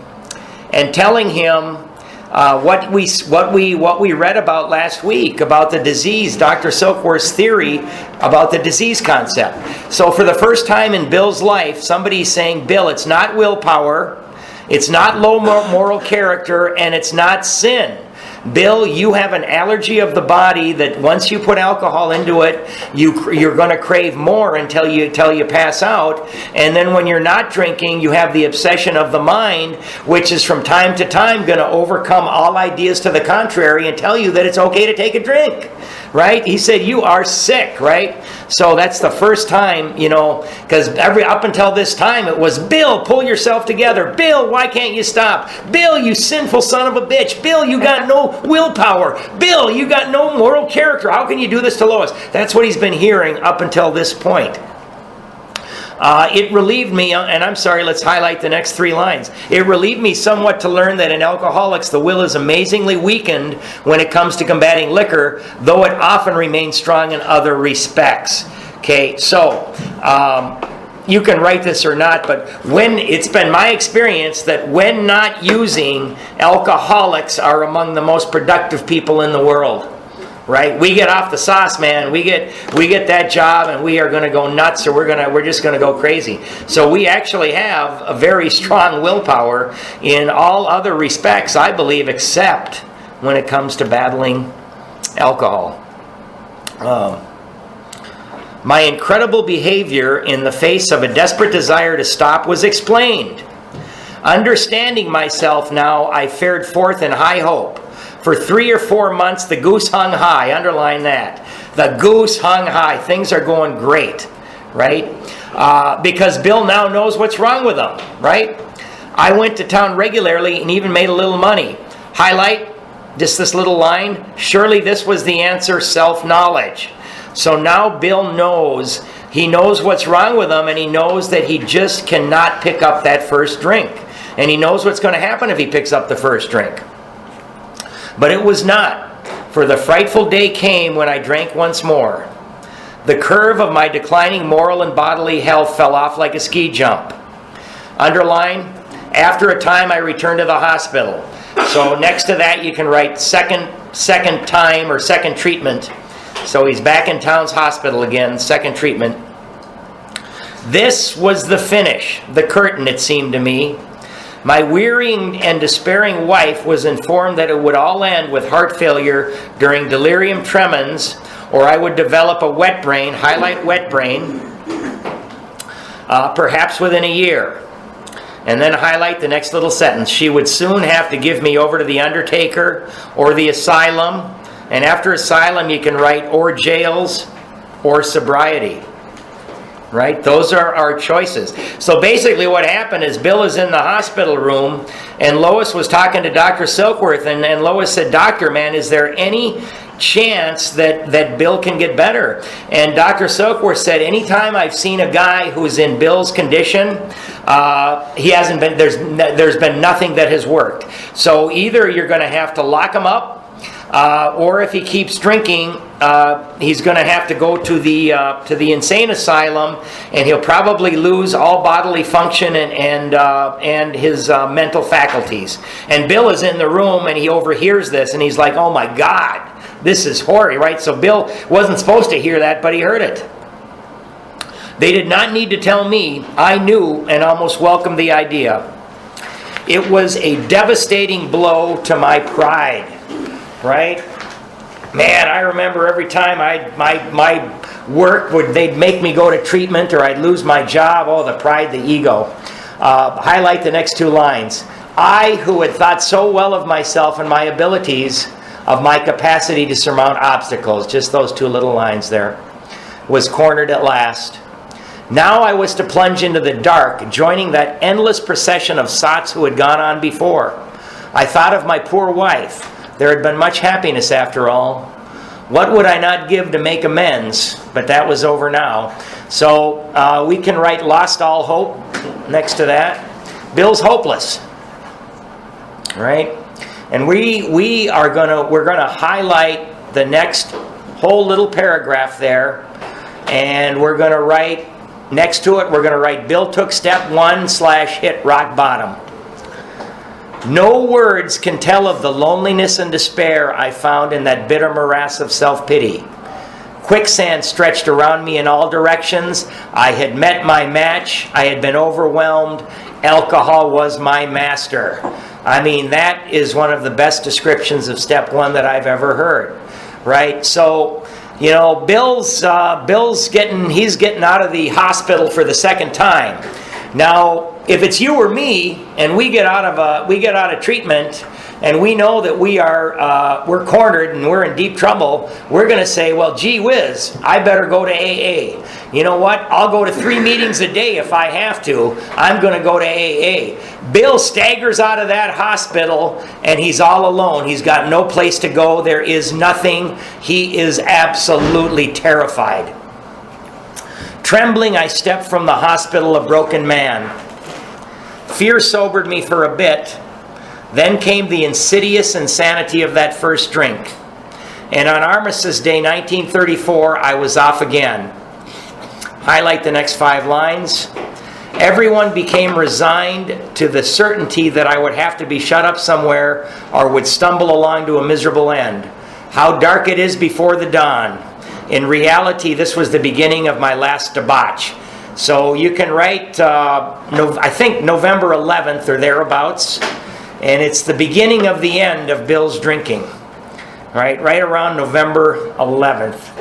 and telling him what we read about last week about the disease, Dr. Silkworth's theory about the disease concept. So for the first time in Bill's life, somebody's saying, Bill, it's not willpower, it's not low moral character, and it's not sin. Bill, you have an allergy of the body that once you put alcohol into it, you're going to crave more until you pass out. And then when you're not drinking, you have the obsession of the mind, which is from time to time going to overcome all ideas to the contrary and tell you that it's okay to take a drink. Right? He said, you are sick, right? So that's the first time, because up until this time it was, Bill, pull yourself together. Bill, why can't you stop? Bill, you sinful son of a bitch. Bill, you got no willpower. Bill, you got no moral character. How can you do this to Lois? That's what he's been hearing up until this point. It relieved me, and I'm sorry, let's highlight the next 3 lines. It relieved me somewhat to learn that in alcoholics the will is amazingly weakened when it comes to combating liquor, though it often remains strong in other respects. Okay, so you can write this or not, but it's been my experience that when not using, alcoholics are among the most productive people in the world. Right? We get off the sauce, man. We get that job, and we are going to go nuts, or we're just going to go crazy. So we actually have a very strong willpower in all other respects, I believe, except when it comes to battling alcohol. My incredible behavior in the face of a desperate desire to stop was explained. Understanding myself now, I fared forth in high hope. For 3 or 4 months, the goose hung high. Underline that. The goose hung high. Things are going great, right? Because Bill now knows what's wrong with him, right? I went to town regularly and even made a little money. Highlight just this little line. Surely this was the answer, self-knowledge. So now Bill knows. He knows what's wrong with him, and he knows that he just cannot pick up that first drink. And he knows what's going to happen if he picks up the first drink. But it was not, for the frightful day came when I drank once more. The curve of my declining moral and bodily health fell off like a ski jump. Underline, after a time I returned to the hospital. So next to that you can write second time or second treatment. So he's back in Towns Hospital again, second treatment. This was the finish, the curtain, it seemed to me. My wearying and despairing wife was informed that it would all end with heart failure during delirium tremens, or I would develop a wet brain, highlight wet brain, perhaps within a year. And then highlight the next little sentence. She would soon have to give me over to the undertaker or the asylum. And after asylum you can write or jails or sobriety. Right? Those are our choices. So basically what happened is Bill is in the hospital room, and Lois was talking to Dr. Silkworth, and Lois said, Doctor, man, is there any chance that Bill can get better. And Dr. Silkworth said, anytime I've seen a guy who's in Bill's condition, he hasn't been. There's been nothing that has worked. So either you're going to have to lock him up, or if he keeps drinking, he's going to have to go to the insane asylum, and he'll probably lose all bodily function and his mental faculties. And Bill is in the room, and he overhears this, and he's like, "Oh my God, this is horrible!" Right? So Bill wasn't supposed to hear that, but he heard it. They did not need to tell me. I knew and almost welcomed the idea. It was a devastating blow to my pride. Right? Man, I remember every time my work they'd make me go to treatment or I'd lose my job. Oh, the pride, the ego. Highlight the next two lines. I, who had thought so well of myself and my abilities, of my capacity to surmount obstacles, just those two little lines there, was cornered at last. Now I was to plunge into the dark, joining that endless procession of sots who had gone on before. I thought of my poor wife. There had been much happiness after all. What would I not give to make amends? But that was over now. So we can write "lost all hope" next to that. Bill's hopeless, right? And we're gonna highlight the next whole little paragraph there, and we're gonna write next to it. We're gonna write Bill took step 1 / hit rock bottom. No words can tell of the loneliness and despair I found in that bitter morass of self-pity. Quicksand stretched around me in all directions. I had met my match. I had been overwhelmed. Alcohol was my master. I mean, that is one of the best descriptions of step 1 that I've ever heard. Right? So, you know, Bill's getting out of the hospital for the second time. Now, if it's you or me, and we get out of treatment, and we know that we're cornered and we're in deep trouble, we're going to say, "Well, gee whiz, I better go to AA. You know what? I'll go to 3 meetings a day if I have to. I'm going to go to AA." Bill staggers out of that hospital, and he's all alone. He's got no place to go. There is nothing. He is absolutely terrified. Trembling, I stepped from the hospital a broken man. Fear sobered me for a bit. Then came the insidious insanity of that first drink. And on Armistice Day 1934, I was off again. Highlight the next 5 lines. Everyone became resigned to the certainty that I would have to be shut up somewhere or would stumble along to a miserable end. How dark it is before the dawn. In reality, this was the beginning of my last debauch. So you can write, I think November 11th or thereabouts, and it's the beginning of the end of Bill's drinking. Right around November 11th.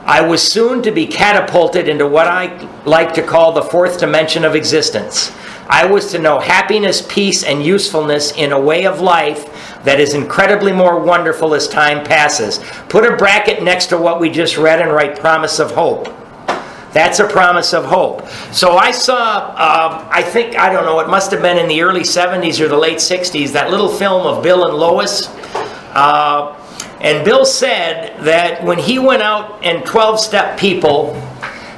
I was soon to be catapulted into what I like to call the 4th dimension of existence. I was to know happiness, peace, and usefulness in a way of life that is incredibly more wonderful as time passes. Put a bracket next to what we just read and write promise of hope. That's a promise of hope. So I saw, it must have been in the early 70s or the late 60s, that little film of Bill and Lois. And Bill said that when he went out and 12-step people,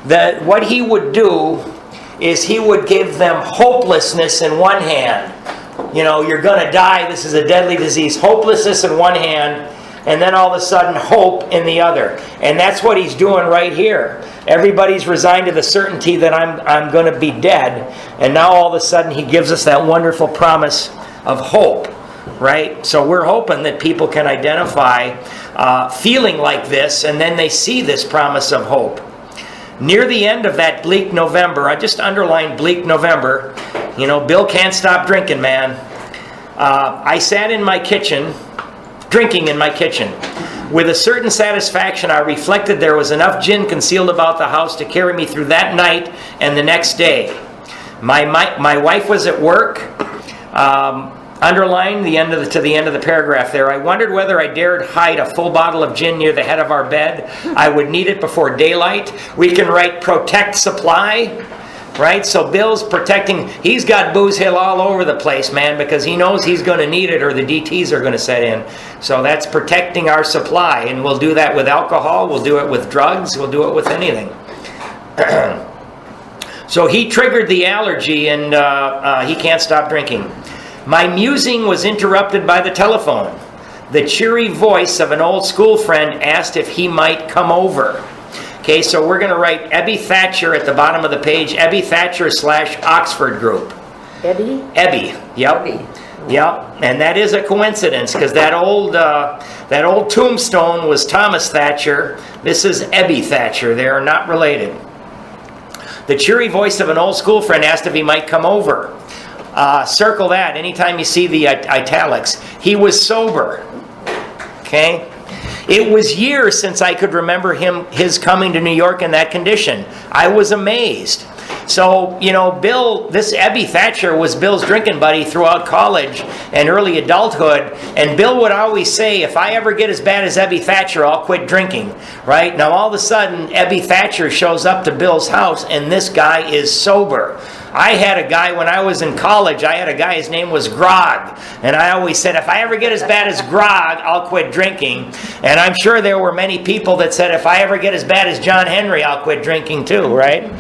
that what he would do is he would give them hopelessness in one hand. You know, you're going to die, this is a deadly disease. Hopelessness in one hand, and then all of a sudden hope in the other. And that's what he's doing right here. Everybody's resigned to the certainty that I'm going to be dead. And now all of a sudden he gives us that wonderful promise of hope. Right? So we're hoping that people can identify feeling like this, and then they see this promise of hope. Near the end of that bleak November, I just underlined bleak November. You know, Bill can't stop drinking, man. I sat in my kitchen, drinking in my kitchen. With a certain satisfaction, I reflected there was enough gin concealed about the house to carry me through that night and the next day. My wife was at work. Underline to the end of the paragraph there. I wondered whether I dared hide a full bottle of gin near the head of our bed. I would need it before daylight. We can write protect supply. right? So Bill's protecting. He's got Booze Hill all over the place, man, because he knows he's going to need it or the DTs are going to set in. So that's protecting our supply, and we'll do that with alcohol. We'll do it with drugs. We'll do it with anything. So he triggered the allergy, and he can't stop drinking. My musing was interrupted by the telephone. The cheery voice of an old school friend asked if he might come over. Okay, so we're going to write Ebby Thatcher at the bottom of the page. Ebby Thatcher / Oxford Group. Ebby? Ebby, yep. Ebby. Yep, and that is a coincidence because that old tombstone was Thomas Thatcher. This is Ebby Thatcher. They are not related. The cheery voice of an old school friend asked if he might come over. Circle that anytime you see the italics. He was sober. Okay? It was years since I could remember his coming to New York in that condition. I was amazed. So, Bill, this Ebby Thatcher was Bill's drinking buddy throughout college and early adulthood. And Bill would always say, if I ever get as bad as Ebby Thatcher, I'll quit drinking. Right? Now, all of a sudden, Ebby Thatcher shows up to Bill's house, and this guy is sober. I had a guy when I was in college, his name was Grog. And I always said, if I ever get as bad as Grog, I'll quit drinking. And I'm sure there were many people that said, if I ever get as bad as John Henry, I'll quit drinking too, right?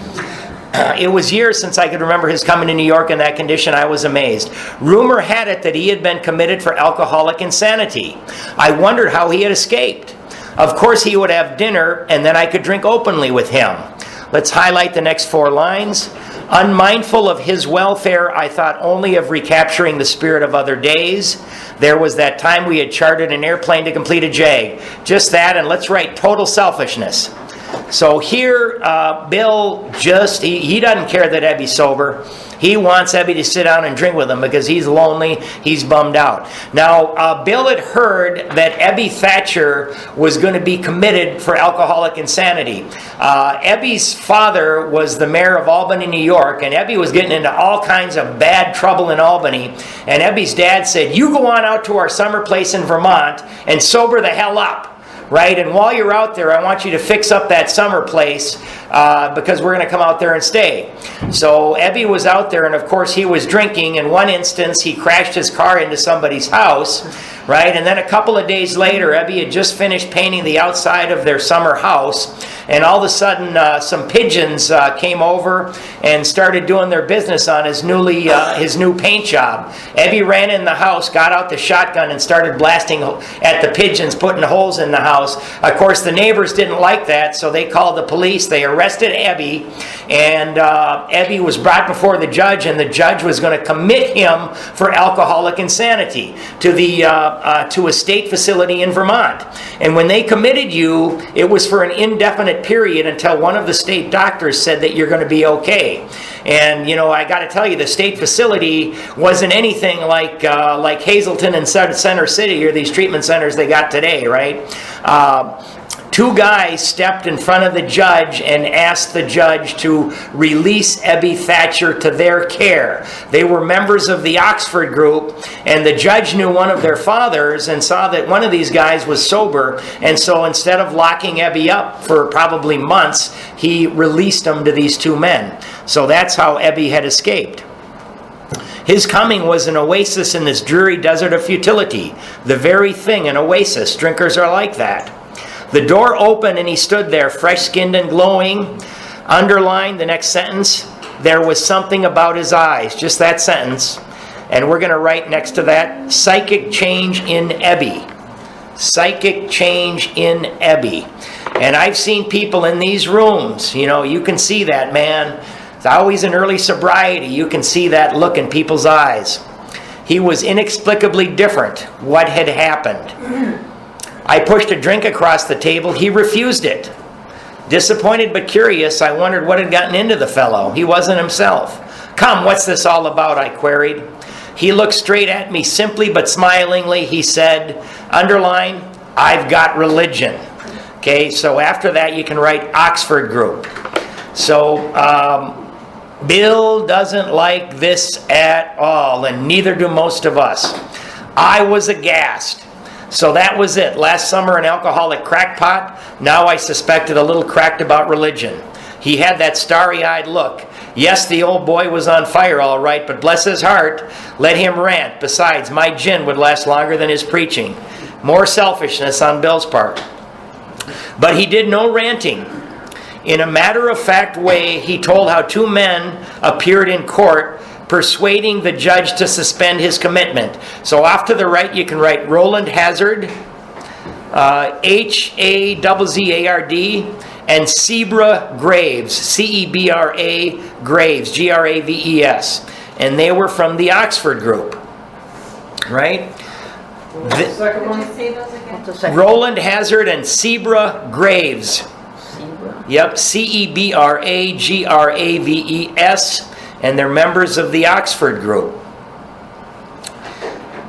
It was years since I could remember his coming to New York in that condition. I was amazed. Rumor had it that he had been committed for alcoholic insanity. I wondered how he had escaped. Of course, he would have dinner, and then I could drink openly with him. Let's highlight the next 4 lines. Unmindful of his welfare, I thought only of recapturing the spirit of other days. There was that time we had chartered an airplane to complete a JAG. Just that, and let's write total selfishness. So here, Bill he doesn't care that Ebby's sober. He wants Ebby to sit down and drink with him because he's lonely, he's bummed out. Now, Bill had heard that Ebby Thatcher was going to be committed for alcoholic insanity. Ebby's father was the mayor of Albany, New York, and Ebby was getting into all kinds of bad trouble in Albany. And Ebby's dad said, you go on out to our summer place in Vermont and sober the hell up. Right? And while you're out there, I want you to fix up that summer place because we're going to come out there and stay. So Ebby was out there, and of course he was drinking. In one instance, he crashed his car into somebody's house. Right? And then a couple of days later, Ebby had just finished painting the outside of their summer house. And all of a sudden, some pigeons came over and started doing their business on his new paint job. Ebby ran in the house, got out the shotgun, and started blasting at the pigeons, putting holes in the house. Of course, the neighbors didn't like that, so they called the police. They arrested Ebby, and Ebby was brought before the judge, and the judge was going to commit him for alcoholic insanity to a state facility in Vermont. And when they committed you, it was for an indefinite period until one of the state doctors said that you're going to be okay. And I got to tell you, the state facility wasn't anything like Hazleton and Center City or these treatment centers they got today, right? 2 guys stepped in front of the judge and asked the judge to release Ebby Thatcher to their care. They were members of the Oxford Group, and the judge knew one of their fathers and saw that one of these guys was sober, and so instead of locking Ebby up for probably months, he released him to these 2 men. So that's how Ebby had escaped. His coming was an oasis in this dreary desert of futility. The very thing, an oasis. Drinkers are like that. The door opened and he stood there, fresh-skinned and glowing. Underline the next sentence. There was something about his eyes. Just that sentence. And we're going to write next to that, psychic change in Ebby. Psychic change in Ebby. And I've seen people in these rooms. You can see that, man. It's always in early sobriety. You can see that look in people's eyes. He was inexplicably different. What had happened? I pushed a drink across the table. He refused it. Disappointed but curious, I wondered what had gotten into the fellow. He wasn't himself. Come, what's this all about? I queried. He looked straight at me simply but smilingly. He said, underline, I've got religion. Okay, so after that you can write Oxford Group. So, Bill doesn't like this at all, and neither do most of us. I was aghast. So that was it. Last summer, an alcoholic crackpot. Now I suspected a little cracked about religion. He had that starry-eyed look. Yes, the old boy was on fire all right, but bless his heart, let him rant. Besides, my gin would last longer than his preaching. More selfishness on Bill's part. But he did no ranting. In a matter-of-fact way, he told how two men appeared in court persuading the judge to suspend his commitment. So off to the right, you can write Roland Hazard, Hazard, and Cebra Graves, Cebra Graves, Graves. And they were from the Oxford group, right? What's the second one? Could you say those again? What's the second? Roland Hazard and Cebra Graves. Zebra. Yep, Cebragraves, and they're members of the Oxford group.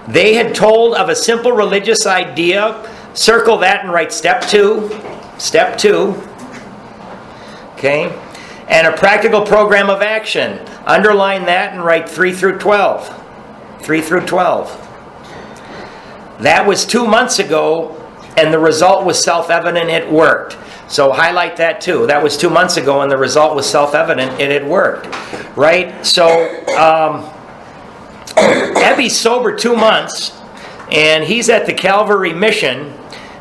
They had told of a simple religious idea. Circle that and write step 2. Step 2. Okay? And a practical program of action. Underline that and write 3 through 12. 3 through 12. That was 2 months ago, and the result was self-evident. It worked. So highlight that too. That was 2 months ago, and the result was self-evident, and it worked. Right? So, Ebby's sober 2 months, and he's at the Calvary Mission,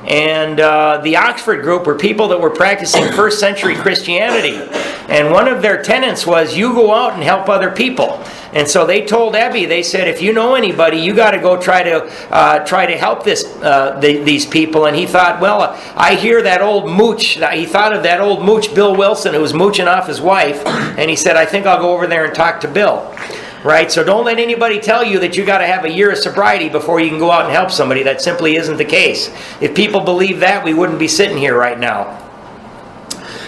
and the Oxford group were people that were practicing first century Christianity. And one of their tenets was, you go out and help other people. And so they told Ebby, they said, if you know anybody, you got to go try to help these people. And he thought, well, I hear that old mooch. He thought of that old mooch, Bill Wilson, who was mooching off his wife. And he said, I think I'll go over there and talk to Bill. Right? So don't let anybody tell you that you got to have a year of sobriety before you can go out and help somebody. That simply isn't the case. If people believe that, we wouldn't be sitting here right now.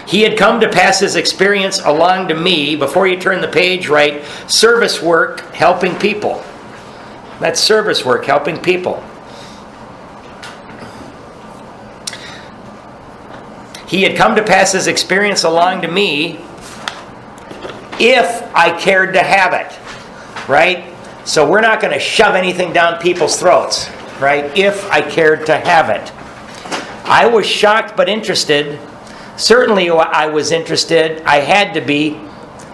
He had come to pass his experience along to me. Before you turn the page, write service work, helping people. That's service work, helping people. He had come to pass his experience along to me if I cared to have it. Right? So we're not going to shove anything down people's throats. Right? If I cared to have it. I was shocked but interested. Certainly I was interested. I had to be.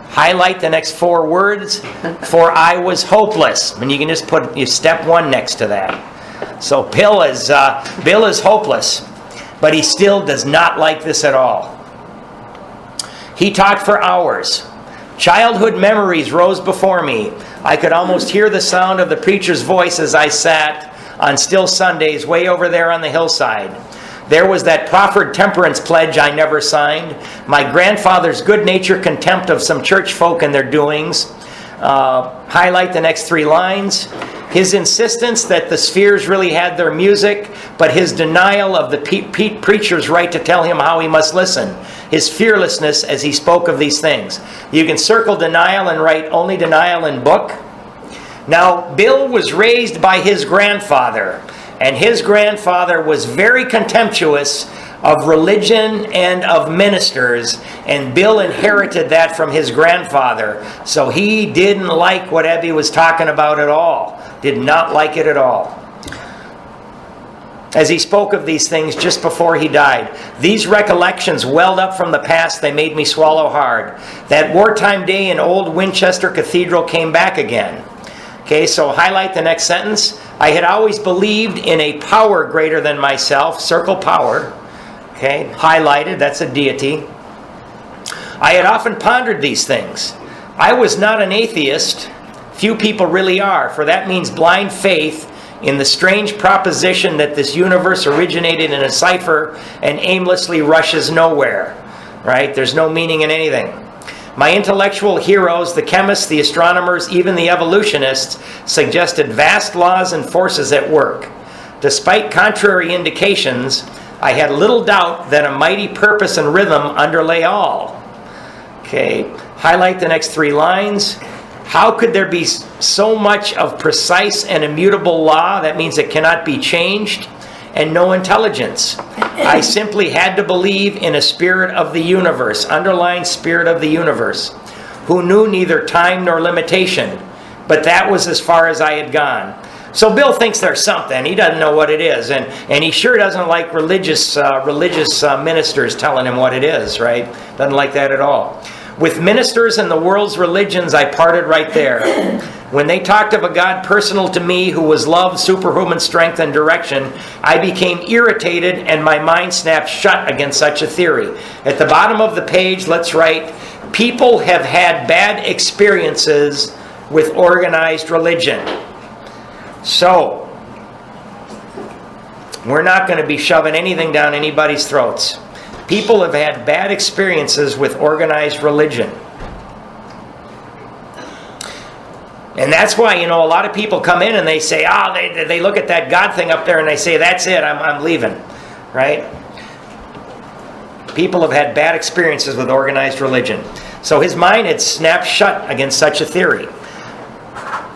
Highlight the next 4 words. For I was hopeless. And you can just put your step 1 next to that. So Bill is hopeless. But he still does not like this at all. He talked for hours. Childhood memories rose before me. I could almost hear the sound of the preacher's voice as I sat on still Sundays way over there on the hillside. There was that proffered temperance pledge I never signed. My grandfather's good-natured contempt of some church folk and their doings. Highlight the next 3 lines. His insistence that the spheres really had their music, but his denial of the preacher's right to tell him how he must listen. His fearlessness as he spoke of these things. You can circle denial and write only denial in book. Now, Bill was raised by his grandfather, and his grandfather was very contemptuous of religion and of ministers, and Bill inherited that from his grandfather. So he didn't like what Ebby was talking about at all. Did not like it at all. As he spoke of these things just before he died, these recollections welled up from the past. They made me swallow hard. That wartime day in old Winchester Cathedral came back again. Okay, so highlight the next sentence. I had always believed in a power greater than myself. Circle power. Okay, highlighted, that's a deity. I had often pondered these things. I was not an atheist. Few people really are, for that means blind faith in the strange proposition that this universe originated in a cipher and aimlessly rushes nowhere. Right? There's no meaning in anything. My intellectual heroes, the chemists, the astronomers, even the evolutionists, suggested vast laws and forces at work. Despite contrary indications, I had little doubt that a mighty purpose and rhythm underlay all. Okay, highlight the next 3 lines. How could there be so much of precise and immutable law? That means it cannot be changed. And no intelligence. I simply had to believe in a spirit of the universe. Underline spirit of the universe. Who knew neither time nor limitation. But that was as far as I had gone. So Bill thinks there's something. He doesn't know what it is. And he sure doesn't like religious ministers telling him what it is, right? Doesn't like that at all. With ministers and the world's religions, I parted right there. When they talked of a God personal to me who was love, superhuman strength, and direction, I became irritated and my mind snapped shut against such a theory. At the bottom of the page, let's write, people have had bad experiences with organized religion. So, we're not going to be shoving anything down anybody's throats. People have had bad experiences with organized religion. And that's why, a lot of people come in and they say, they look at that God thing up there and they say, that's it, I'm leaving. Right? People have had bad experiences with organized religion. So his mind had snapped shut against such a theory.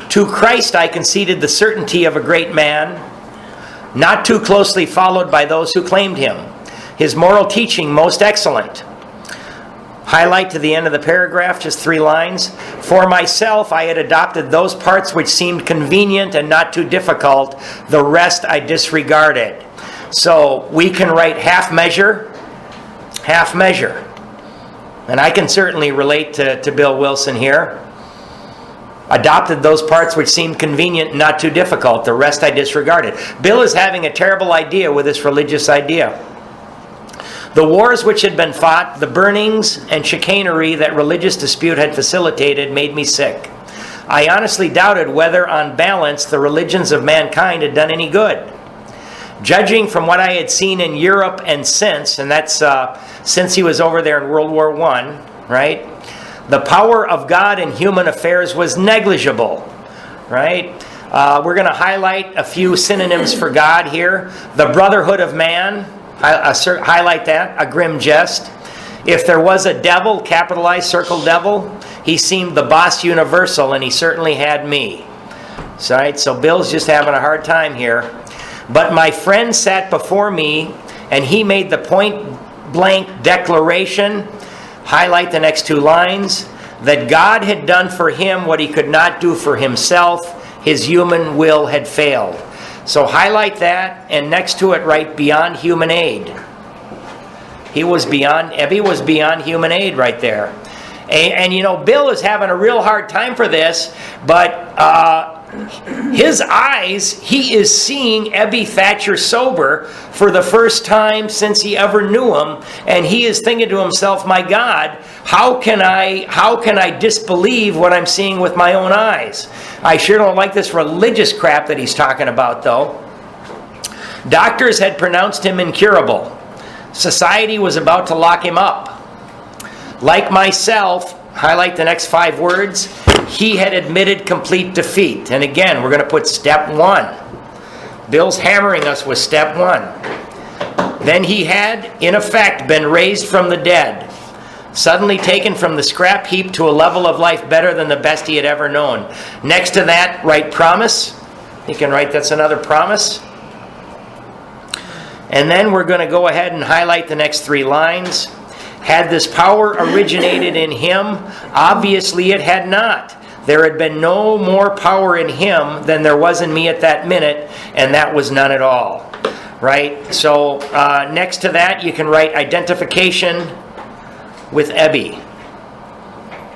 To Christ I conceded the certainty of a great man, not too closely followed by those who claimed him. His moral teaching most excellent. Highlight to the end of the paragraph, just 3 lines. For myself, I had adopted those parts which seemed convenient and not too difficult. The rest I disregarded. So we can write half measure. And I can certainly relate to Bill Wilson here. Adopted those parts which seemed convenient and not too difficult. The rest I disregarded. Bill is having a terrible idea with this religious idea. The wars which had been fought, the burnings and chicanery that religious dispute had facilitated made me sick. I honestly doubted whether, on balance, the religions of mankind had done any good. Judging from what I had seen in Europe and since, and that's since he was over there in World War I, right? The power of God in human affairs was negligible, right? We're going to highlight a few synonyms for God here. The brotherhood of man. Highlight that, a grim jest. If there was a devil, capitalized circle devil, he seemed the boss universal, and he certainly had me. So Bill's just having a hard time here. But my friend sat before me, and he made the point-blank declaration, highlight the next 2 lines, that God had done for him what he could not do for himself. His human will had failed. So highlight that, and next to it write beyond human aid. Ebby was beyond human aid right there. And Bill is having a real hard time for this, but his eyes, he is seeing Ebby Thatcher sober for the first time since he ever knew him, and he is thinking to himself, my God, how can I disbelieve what I'm seeing with my own eyes? I sure don't like this religious crap that he's talking about, though. Doctors had pronounced him incurable. Society was about to lock him up. Like myself, highlight the next 5 words, he had admitted complete defeat. And again, we're going to put step 1. Bill's hammering us with step 1. Then he had, in effect, been raised from the dead, suddenly taken from the scrap heap to a level of life better than the best he had ever known. Next to that, write promise. You can write that's another promise. And then we're going to go ahead and highlight the next 3 lines. Had this power originated in him? Obviously it had not. There had been no more power in him than there was in me at that minute, and that was none at all. Right? So next to that, you can write identification with Ebby.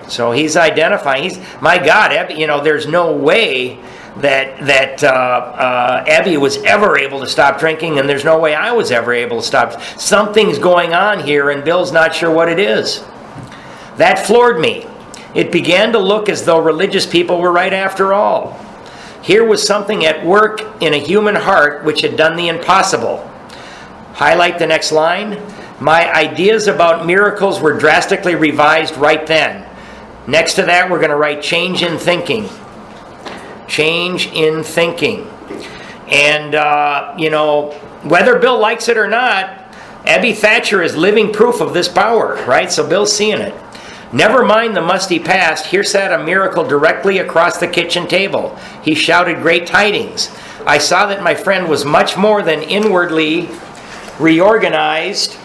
So he's identifying. My God, Ebby, there's no way that Ebby was ever able to stop drinking, and there's no way I was ever able to stop. Something's going on here, and Bill's not sure what it is. That floored me. It began to look as though religious people were right after all. Here was something at work in a human heart which had done the impossible. Highlight the next line. My ideas about miracles were drastically revised right then. Next to that, we're going to write change in thinking. Change in thinking. And, whether Bill likes it or not, Ebby Thatcher is living proof of this power, right? So Bill's seeing it. Never mind the musty past. Here sat a miracle directly across the kitchen table. He shouted great tidings. I saw that my friend was much more than inwardly reorganized.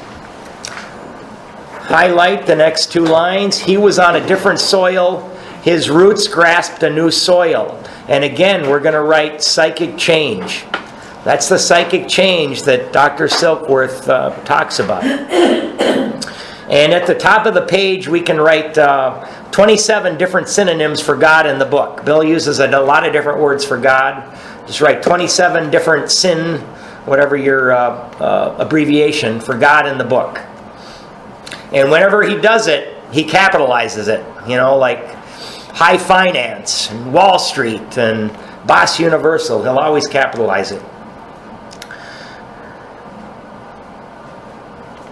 Highlight the next 2 lines. He was on a different soil. His roots grasped a new soil. And again, we're going to write psychic change. That's the psychic change that Dr. Silkworth talks about. And at the top of the page, we can write 27 different synonyms for God in the book. Bill uses a lot of different words for God. Just write 27 different whatever your abbreviation for God in the book. And whenever he does it, he capitalizes it. Like High Finance, and Wall Street, and Boss Universal. He'll always capitalize it.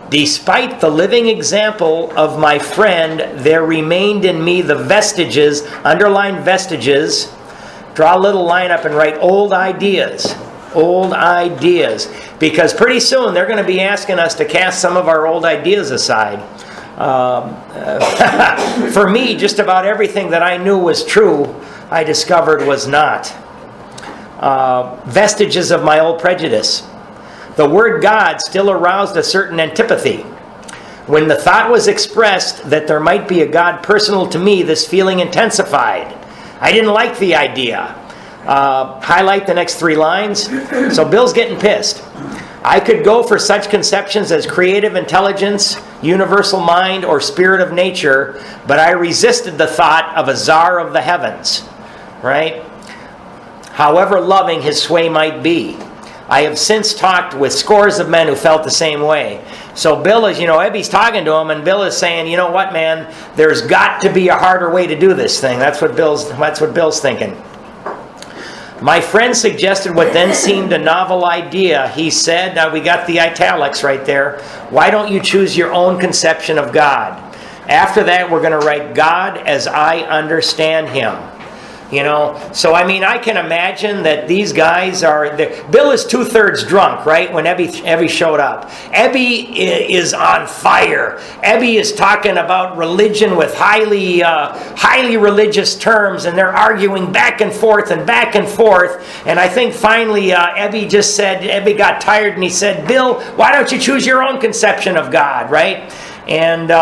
Despite the living example of my friend, there remained in me the vestiges, underline vestiges, draw a little line up and write old ideas. Old ideas. Because pretty soon they're going to be asking us to cast some of our old ideas aside. For me, just about everything that I knew was true, I discovered was not. Vestiges of my old prejudice. The word God still aroused a certain antipathy. When the thought was expressed that there might be a God personal to me, this feeling intensified. I didn't like the idea. Highlight the next 3 lines. So Bill's getting pissed. I could go for such conceptions as creative intelligence, universal mind, or spirit of nature, but I resisted the thought of a czar of the heavens. Right? However loving his sway might be. I have since talked with scores of men who felt the same way. So Bill is, Ebby's talking to him, and Bill is saying, you know what, man, there's got to be a harder way to do this thing. That's what Bill's thinking. My friend suggested what then seemed a novel idea. He said, now we got the italics right there, why don't you choose your own conception of God? After that, we're going to write God as I understand him. So I can imagine that these guys Bill is 2/3 drunk, right? When Ebby showed up, Ebby is on fire. Ebby is talking about religion with highly religious terms, and they're arguing back and forth. And I think finally Ebby got tired, and he said, "Bill, why don't you choose your own conception of God?" Right? And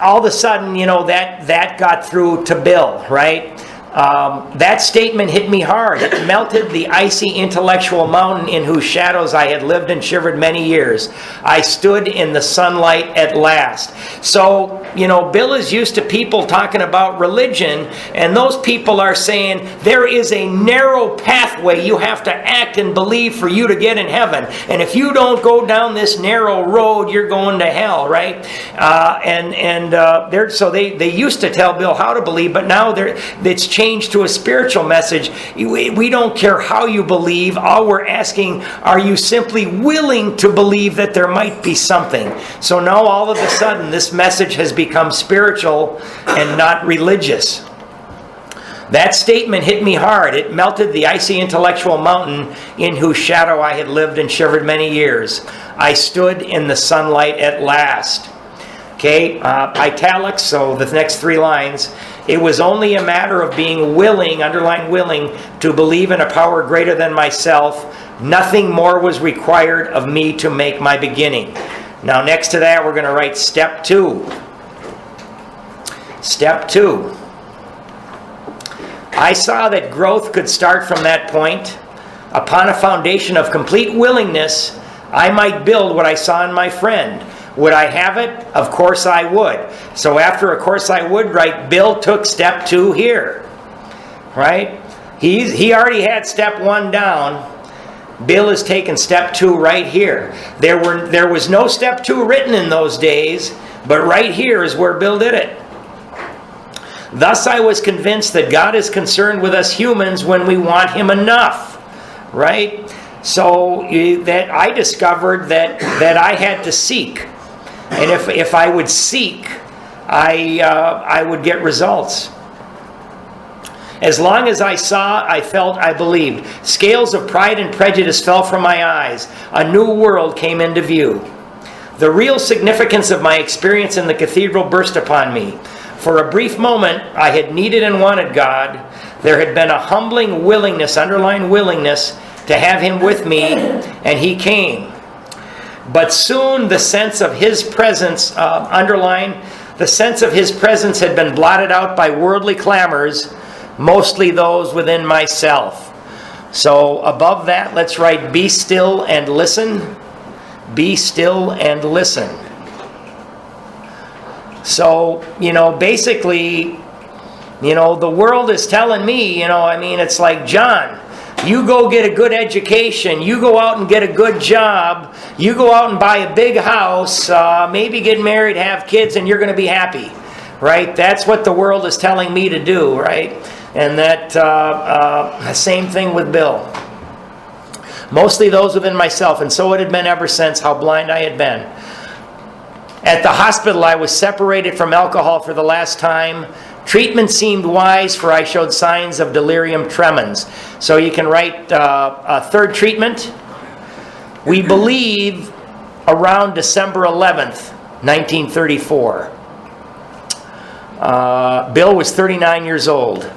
all of a sudden, that got through to Bill, right? That statement hit me hard. It melted the icy intellectual mountain in whose shadows I had lived and shivered many years. I stood in the sunlight at last. So, Bill is used to people talking about religion, and those people are saying there is a narrow pathway you have to act and believe for you to get in heaven. And if you don't go down this narrow road, you're going to hell, right? So they used to tell Bill how to believe, but now it's changed to a spiritual message. We don't care how you believe. All we're asking, are you simply willing to believe that there might be something? So now all of a sudden this message has become spiritual and not religious. That statement hit me hard. It melted the icy intellectual mountain in whose shadow I had lived and shivered many years. I stood in the sunlight at last. Okay, italics, so the next 3 lines. It was only a matter of being willing, underline willing, to believe in a power greater than myself. Nothing more was required of me to make my beginning. Now next to that, we're going to write step 2. Step 2. I saw that growth could start from that point. Upon a foundation of complete willingness, I might build what I saw in my friend. Would I have it? Of course I would. So after of course I would, write Bill took step 2 here. Right? He already had step 1 down. Bill has taken step 2 right here. There was no step 2 written in those days, but right here is where Bill did it. Thus I was convinced that God is concerned with us humans when we want him enough. Right? So that I discovered that I had to seek. And if I would seek, I would get results. As long as I saw, I felt, I believed. Scales of pride and prejudice fell from my eyes. A new world came into view. The real significance of my experience in the cathedral burst upon me. For a brief moment, I had needed and wanted God. There had been a humbling willingness, underline willingness, to have him with me, and he came. But soon the sense of his presence, underline, the sense of his presence had been blotted out by worldly clamors, mostly those within myself. So above that, let's write, be still and listen. Be still and listen. So, basically, the world is telling me, it's like, John, you go get a good education, you go out and get a good job, you go out and buy a big house, maybe get married, have kids, and you're going to be happy, right? That's what the world is telling me to do, right? And that same thing with Bill. Mostly those within myself, and so it had been ever since, how blind I had been. At the hospital, I was separated from alcohol for the last time. Treatment seemed wise, for I showed signs of delirium tremens. So you can write a third treatment. We believe around December 11th, 1934. Bill was 39 years old.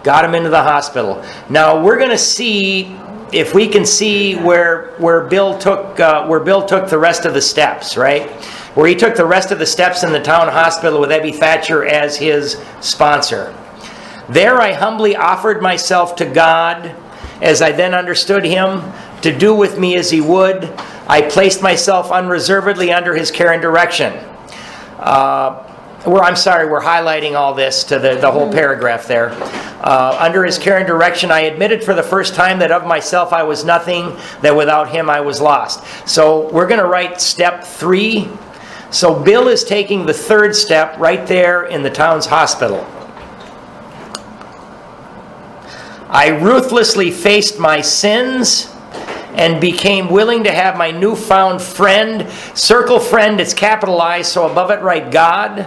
Got him into the hospital. Now we're going to see if we can see where Bill took the rest of the steps, right? Where he took the rest of the steps in the town hospital with Ebby Thatcher as his sponsor. There I humbly offered myself to God, as I then understood Him, to do with me as He would. I placed myself unreservedly under His care and direction. We're highlighting all this to the whole paragraph there. Under His care and direction, I admitted for the first time that of myself I was nothing, that without Him I was lost. So we're going to write step 3. So Bill is taking the third step right there in the town's hospital. I ruthlessly faced my sins and became willing to have my newfound friend, circle friend, it's capitalized, so above it write God.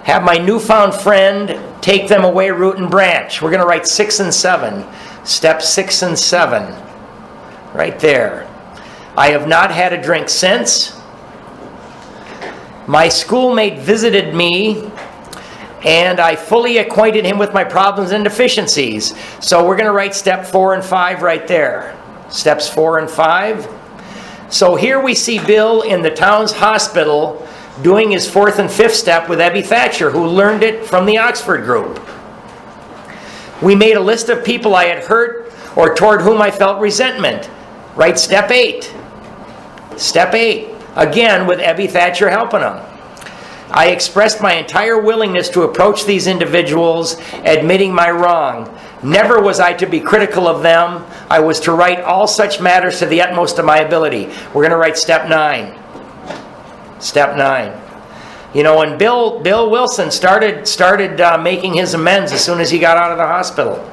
Have my newfound friend take them away root and branch. We're going to write 6 and 7. Step 6 and 7. Right there. I have not had a drink since. My schoolmate visited me, and I fully acquainted him with my problems and deficiencies. So we're going to write step 4 and 5 right there. Steps 4 and 5. So here we see Bill in the town's hospital doing his 4th and 5th step with Ebby Thatcher, who learned it from the Oxford group. We made a list of people I had hurt or toward whom I felt resentment. Write step 8. Step 8. Again, with Ebby Thatcher helping him. I expressed my entire willingness to approach these individuals, admitting my wrong. Never was I to be critical of them. I was to write all such matters to the utmost of my ability. We're going to write step 9. Step 9. And Bill Wilson started making his amends as soon as he got out of the hospital.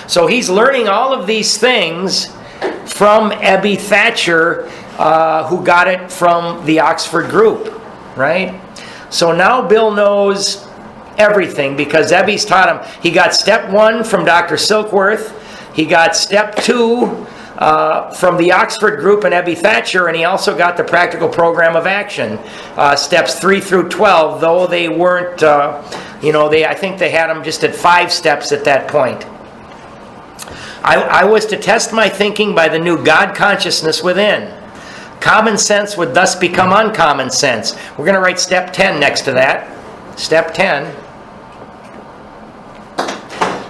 So he's learning all of these things from Ebby Thatcher, who got it from the Oxford group, right? So now Bill knows everything because Ebby's taught him. He got step 1 from Dr. Silkworth. He got step 2 from the Oxford group and Ebby Thatcher, and he also got the practical program of action, steps 3 through 12, though they weren't, I think they had them just at 5 steps at that point. I was to test my thinking by the new God consciousness within. Common sense would thus become uncommon sense. We're going to write step 10 next to that. Step 10.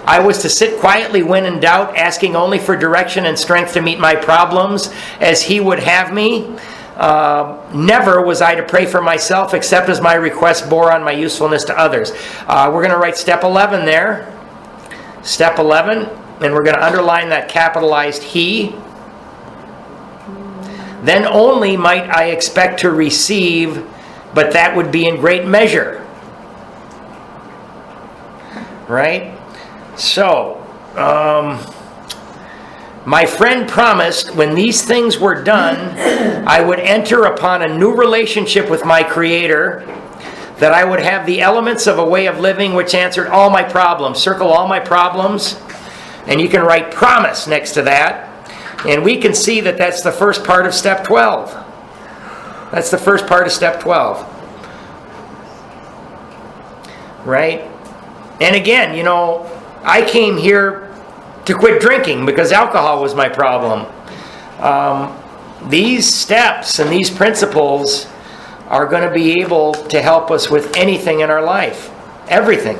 I was to sit quietly when in doubt, asking only for direction and strength to meet my problems as He would have me. Never was I to pray for myself except as my request bore on my usefulness to others. We're going to write step 11 there. Step 11. And we're going to underline that capitalized He. Then only might I expect to receive, but that would be in great measure. Right? So, my friend promised when these things were done, I would enter upon a new relationship with my Creator, that I would have the elements of a way of living which answered all my problems. Circle all my problems, and you can write promise next to that. And we can see that that's the first part of step 12. That's the first part of step 12. Right? And again, I came here to quit drinking because alcohol was my problem. These steps and these principles are going to be able to help us with anything in our life. Everything.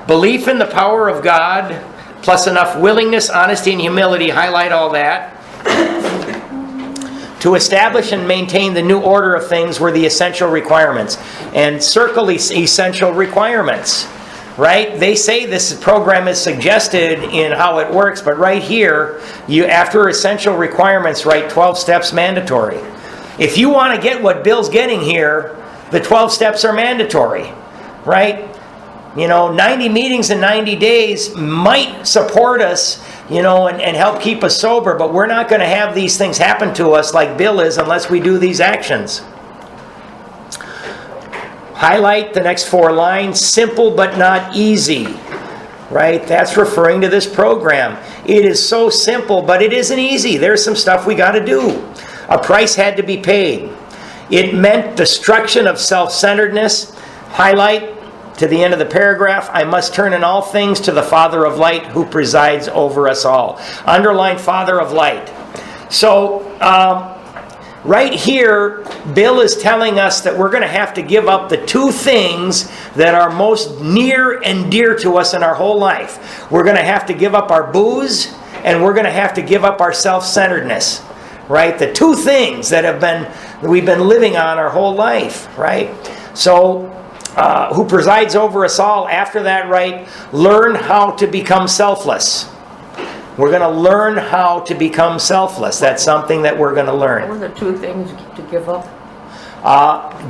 Belief in the power of God, plus enough willingness, honesty, and humility, highlight all that. To establish and maintain the new order of things were the essential requirements. And circle these essential requirements, right? They say this program is suggested in how it works, but right here, you after essential requirements, write 12 steps mandatory. If you want to get what Bill's getting here, the 12 steps are mandatory, right? 90 meetings in 90 days might support us, and help keep us sober, but we're not going to have these things happen to us like Bill is unless we do these actions. Highlight the next 4 lines, simple but not easy, right? That's referring to this program. It is so simple, but it isn't easy. There's some stuff we got to do. A price had to be paid. It meant destruction of self-centeredness. Highlight to the end of the paragraph, I must turn in all things to the Father of light who presides over us all. Underline Father of light. So, right here, Bill is telling us that we're going to have to give up the 2 things that are most near and dear to us in our whole life. We're going to have to give up our booze, and we're going to have to give up our self-centeredness. Right? The 2 things that we've been living on our whole life. Right? So, who presides over us all. After that, right? Learn how to become selfless. We're going to learn how to become selfless. That's something that we're going to learn. What are the 2 things to give up?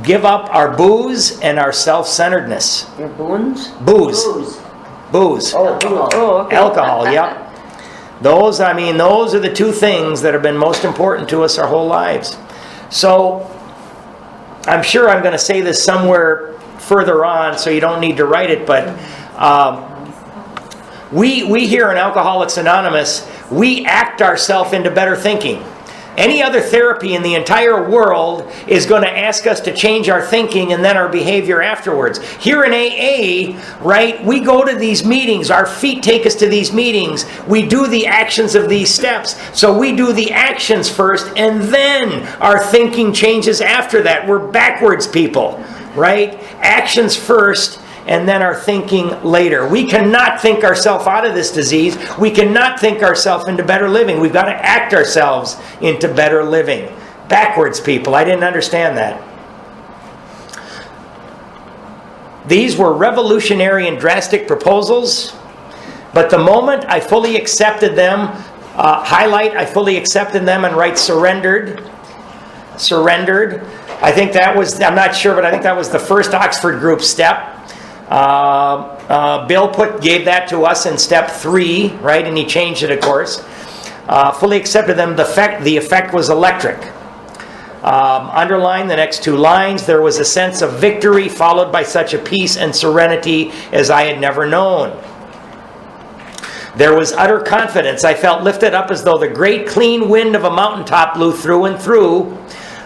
Give up our booze and our self-centeredness. Your boons? Booze. Booze. Oh, okay. Alcohol, yep. Those are the 2 things that have been most important to us our whole lives. So, I'm sure I'm going to say this somewhere further on, so you don't need to write it, but we here in Alcoholics Anonymous, we act ourselves into better thinking. Any other therapy in the entire world is going to ask us to change our thinking and then our behavior afterwards. Here in AA, right, we go to these meetings. Our feet take us to these meetings. We do the actions of these steps. So we do the actions first, and then our thinking changes after that. We're backwards people, right? Actions first, and then our thinking later. We cannot think ourselves out of this disease. We cannot think ourselves into better living. We've got to act ourselves into better living. Backwards people. I didn't understand that. These were revolutionary and drastic proposals, but the moment I fully accepted them, highlight, I fully accepted them and write surrendered. Surrendered. I think that was, I'm not sure, but I think that was the first Oxford group step. Bill gave that to us in step 3, right? And he changed it, of course. Fully accepted them. The effect was electric. Underline the next 2 lines. There was a sense of victory followed by such a peace and serenity as I had never known. There was utter confidence. I felt lifted up as though the great clean wind of a mountaintop blew through and through.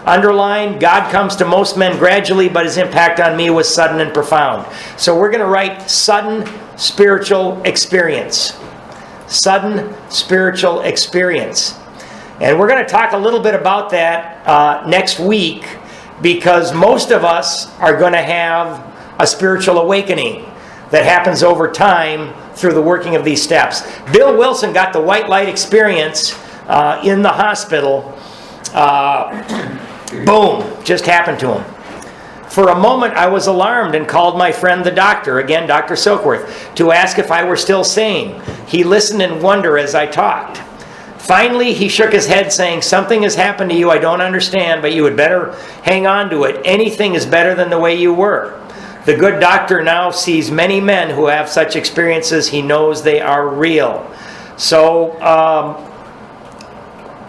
Underline, God comes to most men gradually, but his impact on me was sudden and profound. So we're going to write sudden spiritual experience. Sudden spiritual experience. And we're going to talk a little bit about that next week, because most of us are going to have a spiritual awakening that happens over time through the working of these steps. Bill Wilson got the white light experience in the hospital. Boom, just happened to him. For a moment, I was alarmed and called my friend the doctor, again, Dr. Silkworth, to ask if I were still sane. He listened in wonder as I talked. Finally, he shook his head, saying, "Something has happened to you I don't understand, but you had better hang on to it. Anything is better than the way you were." The good doctor now sees many men who have such experiences. He knows they are real. So,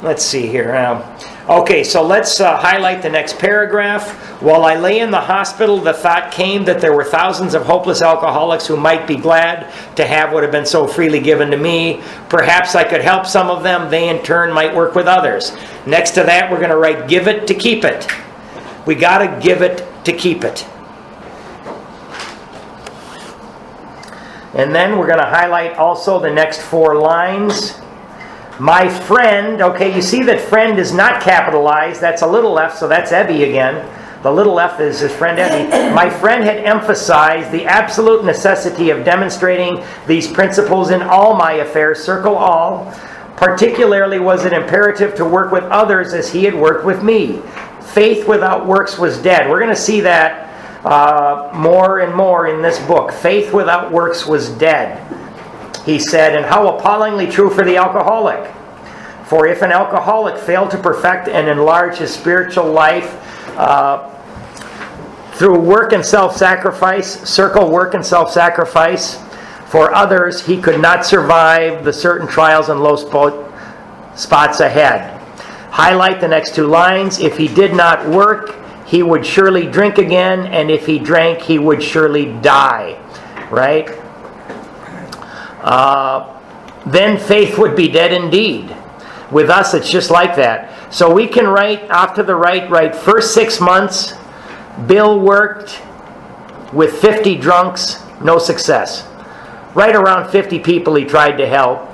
let's see here now. Okay, so let's highlight the next paragraph. While I lay in the hospital, the thought came that there were thousands of hopeless alcoholics who might be glad to have what had been so freely given to me. Perhaps I could help some of them. They in turn might work with others. Next to that, we're going to write, give it to keep it. We got to give it to keep it. And then we're going to highlight also the next 4 lines. My friend, okay, you see that friend is not capitalized. That's a little f, so that's Ebby again. The little f is his friend Ebby. My friend had emphasized the absolute necessity of demonstrating these principles in all my affairs, circle all, Particularly was it imperative to work with others as he had worked with me. Faith without works was dead. We're going to see that more and more in this book. Faith without works was dead, he said, and how appallingly true for the alcoholic. For if an alcoholic failed to perfect and enlarge his spiritual life through work and self-sacrifice, circle work and self-sacrifice for others, he could not survive the certain trials and low spots ahead. Highlight the next 2 lines. If he did not work, he would surely drink again, and if he drank, he would surely die. Right? Then faith would be dead indeed. With us, it's just like that. So we can write off to the right, first 6 months, Bill worked with 50 drunks, no success. Right around 50 people he tried to help.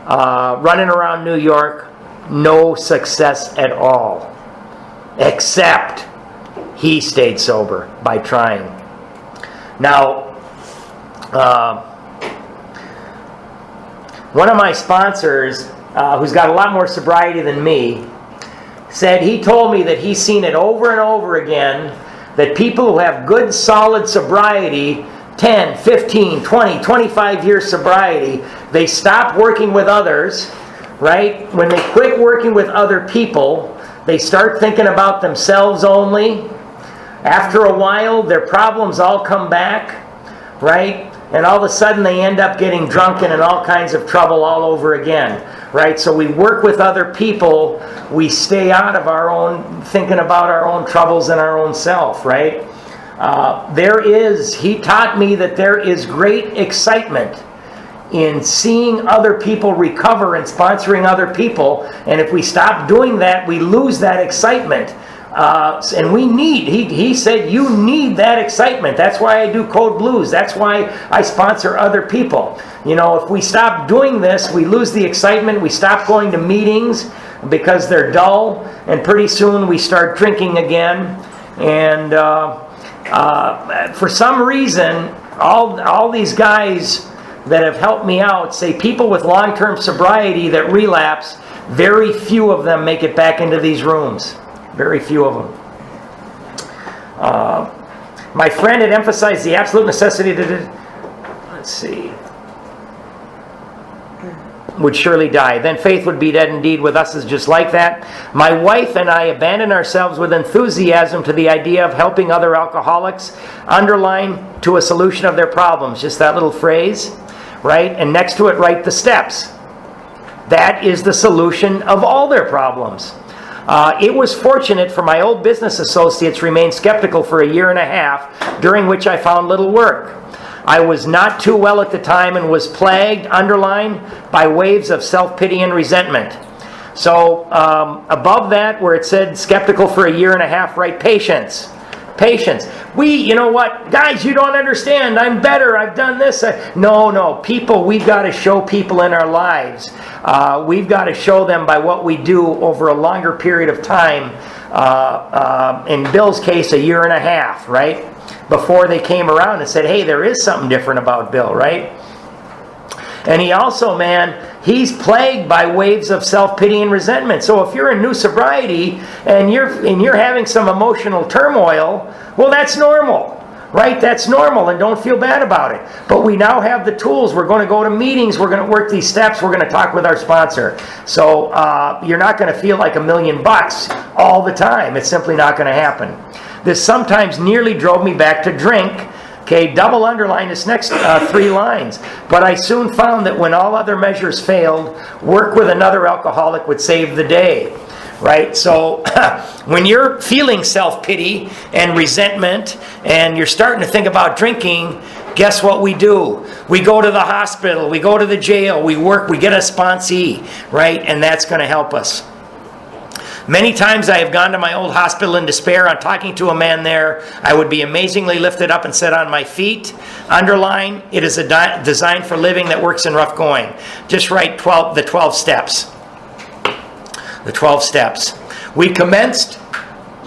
Running around New York, no success at all. Except he stayed sober by trying. Now, one of my sponsors, who's got a lot more sobriety than me, said he told me that he's seen it over and over again that people who have good, solid sobriety, 10, 15, 20, 25 years sobriety, they stop working with others, right? When they quit working with other people, they start thinking about themselves only. After a while, their problems all come back, right? And all of a sudden they end up getting drunken and all kinds of trouble all over again, right? So we work with other people, we stay out of our own, thinking about our own troubles and our own self, right? He taught me that there is great excitement in seeing other people recover and sponsoring other people. And if we stop doing that, we lose that excitement. And we need, he said, you need that excitement. That's why I do Code Blues. That's why I sponsor other people. You know, if we stop doing this, we lose the excitement. We stop going to meetings because they're dull. And pretty soon we start drinking again. And for some reason, all these guys that have helped me out say people with long-term sobriety that relapse, very few of them make it back into these rooms. Very few of them. My friend had emphasized the absolute necessity would surely die. Then faith would be dead indeed. With us is just like that. My wife and I abandon ourselves with enthusiasm to the idea of helping other alcoholics, underline to a solution of their problems. Just that little phrase, right? And next to it, write the steps. That is the solution of all their problems. It was fortunate for my old business associates remained skeptical for 1.5 years, during which I found little work. I was not too well at the time and was plagued, underlined, by waves of self-pity and resentment. So above that, where it said skeptical for 1.5 years, write patience. Patience. You know what? Guys, you don't understand. I'm better. I've done this. No. People, we've got to show people in our lives. We've got to show them by what we do over a longer period of time. In Bill's case, 1.5 years, right? Before they came around and said, hey, there is something different about Bill, right? And he also, he's plagued by waves of self-pity and resentment. So if you're in new sobriety and you're having some emotional turmoil, well, that's normal, right? That's normal, and don't feel bad about it. But we now have the tools. We're going to go to meetings. We're going to work these steps. We're going to talk with our sponsor. So you're not going to feel like $1 million all the time. It's simply not going to happen. This sometimes nearly drove me back to drink. Okay, double underline this next 3 lines. But I soon found that when all other measures failed, work with another alcoholic would save the day. Right? So when you're feeling self-pity and resentment and you're starting to think about drinking, guess what we do? We go to the hospital, we go to the jail, we work, we get a sponsee, right? And that's going to help us. Many times I have gone to my old hospital in despair. On talking to a man there, I would be amazingly lifted up and set on my feet. Underline, it is a design for living that works in rough going. Just write the 12 steps. The 12 steps. We commenced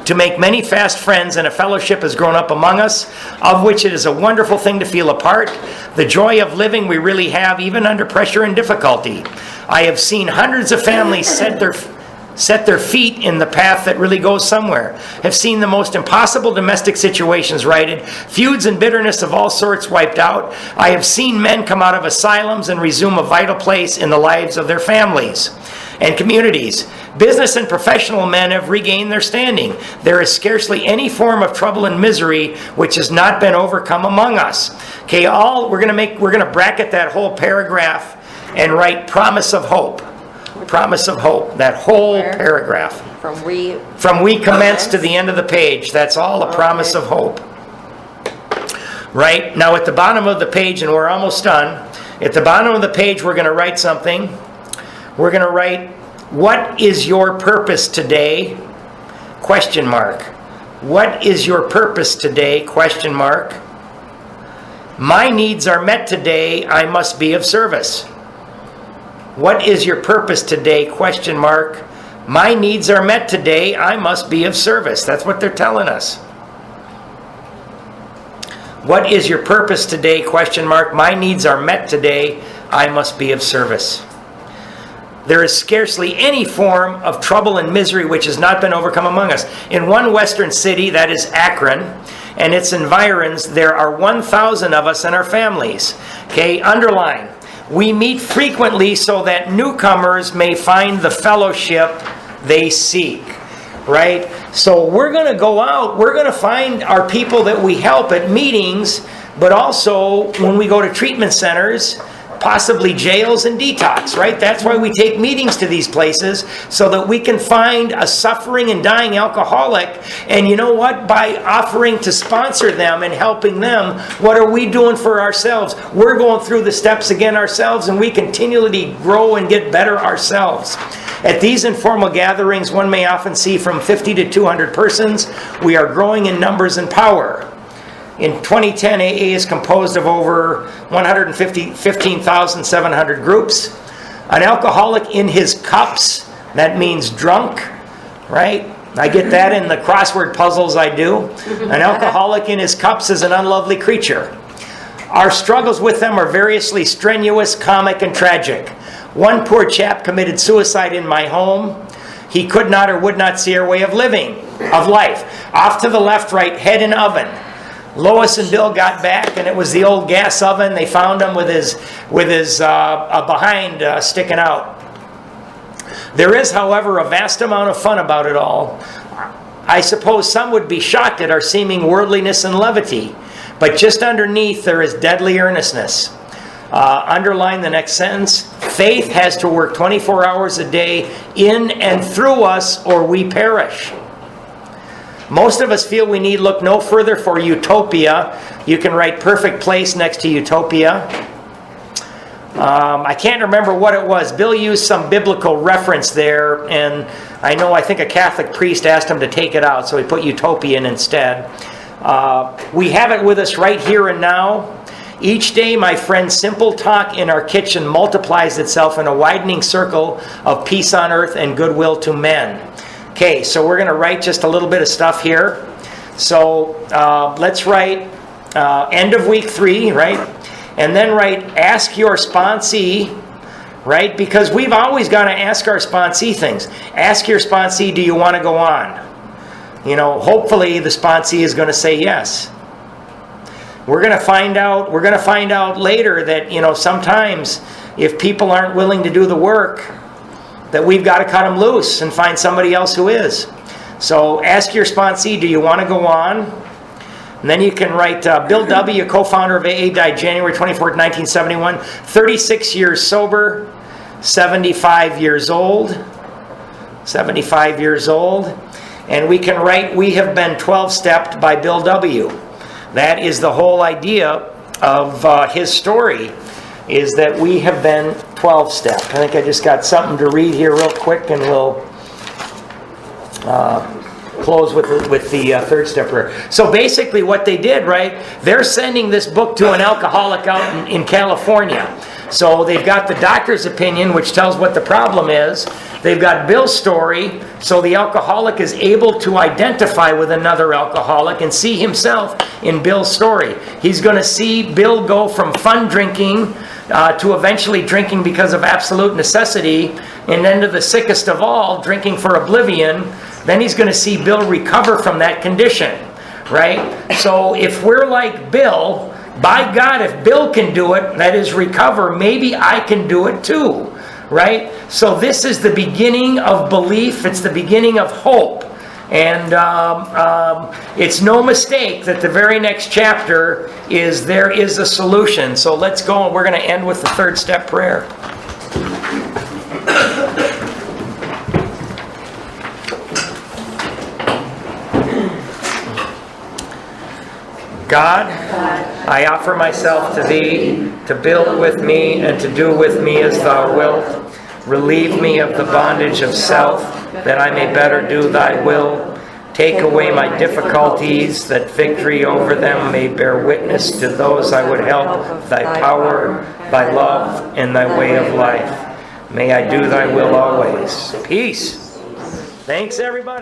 to make many fast friends, and a fellowship has grown up among us, of which it is a wonderful thing to feel a part. The joy of living we really have, even under pressure and difficulty. I have seen hundreds of families set their feet in the path that really goes somewhere. Have seen the most impossible domestic situations righted, feuds and bitterness of all sorts wiped out. I have seen men come out of asylums and resume a vital place in the lives of their families and communities. Business and professional men have regained their standing. There is scarcely any form of trouble and misery which has not been overcome among us. Okay, we're gonna bracket that whole paragraph and write promise of hope. Promise of hope. That whole Where? paragraph. From We commence to the end of the page. That's all a promise of hope. Right? Now at the bottom of the page, and we're almost done, at the bottom of the page we're going to write something. We're going to write, what is your purpose today? Question mark. What is your purpose today? Question mark. My needs are met today. I must be of service. What is your purpose today? Question mark. My needs are met today. I must be of service. That's what they're telling us. What is your purpose today? Question mark. My needs are met today. I must be of service. There is scarcely any form of trouble and misery which has not been overcome among us. In one western city, that is Akron, and its environs, there are 1,000 of us and our families. Okay, underline. We meet frequently so that newcomers may find the fellowship they seek. Right? So we're going to go out, we're going to find our people that we help at meetings, but also when we go to treatment centers, possibly jails and detox, right? That's why we take meetings to these places, so that we can find a suffering and dying alcoholic. And you know what? By offering to sponsor them and helping them, what are we doing for ourselves? We're going through the steps again ourselves, and we continually grow and get better ourselves. At these informal gatherings, one may often see from 50 to 200 persons. We are growing in numbers and power. In 2010, AA is composed of over 15,700 groups. An alcoholic in his cups, that means drunk, right? I get that in the crossword puzzles I do. An alcoholic in his cups is an unlovely creature. Our struggles with them are variously strenuous, comic, and tragic. One poor chap committed suicide in my home. He could not or would not see our way of living, of life. Off to the left, right, head in oven. Lois and Bill got back, and it was the old gas oven. They found him with his behind sticking out. There is, however, a vast amount of fun about it all. I suppose some would be shocked at our seeming worldliness and levity, but just underneath there is deadly earnestness. Underline the next sentence. Faith has to work 24 hours a day in and through us, or we perish. Most of us feel we need look no further for utopia. You can write perfect place next to utopia. I can't remember what it was. Bill used some biblical reference there, and I think a Catholic priest asked him to take it out, so he put utopian instead. We have it with us right here and now. Each day, my friend, simple talk in our kitchen multiplies itself in a widening circle of peace on earth and goodwill to men. Okay, so we're going to write just a little bit of stuff here. So let's write end of week 3, right? And then write ask your sponsee, right? Because we've always got to ask our sponsee things. Ask your sponsee, do you want to go on? You know, hopefully the sponsee is going to say yes. We're going to find out later that, you know, sometimes if people aren't willing to do the work, that we've got to cut them loose and find somebody else who is. So ask your sponsee, do you want to go on? And then you can write, Bill W., co-founder of AA, died January 24th, 1971, 36 years sober, 75 years old. 75 years old. And we can write, we have been 12-stepped by Bill W. That is the whole idea of his story, is that we have been 12-stepped. I think I just got something to read here real quick, and we'll close with the third step prayer. So basically what they did, right, they're sending this book to an alcoholic out in California. So they've got the doctor's opinion, which tells what the problem is. They've got Bill's story, so the alcoholic is able to identify with another alcoholic and see himself in Bill's story. He's going to see Bill go from fun drinking to eventually drinking because of absolute necessity, and then to the sickest of all, drinking for oblivion. Then he's going to see Bill recover from that condition, right? So if we're like Bill, by God, if Bill can do it, that is recover, maybe I can do it too, right? So this is the beginning of belief. It's the beginning of hope. And it's no mistake that the very next chapter is there is a solution. So let's go, and we're going to end with the third step prayer. God, I offer myself to Thee, to build with me and to do with me as Thou wilt. Relieve me of the bondage of self, that I may better do Thy will. Take away my difficulties, that victory over them may bear witness to those I would help. Thy power, Thy love, and Thy way of life. May I do Thy will always. Peace. Thanks, everybody.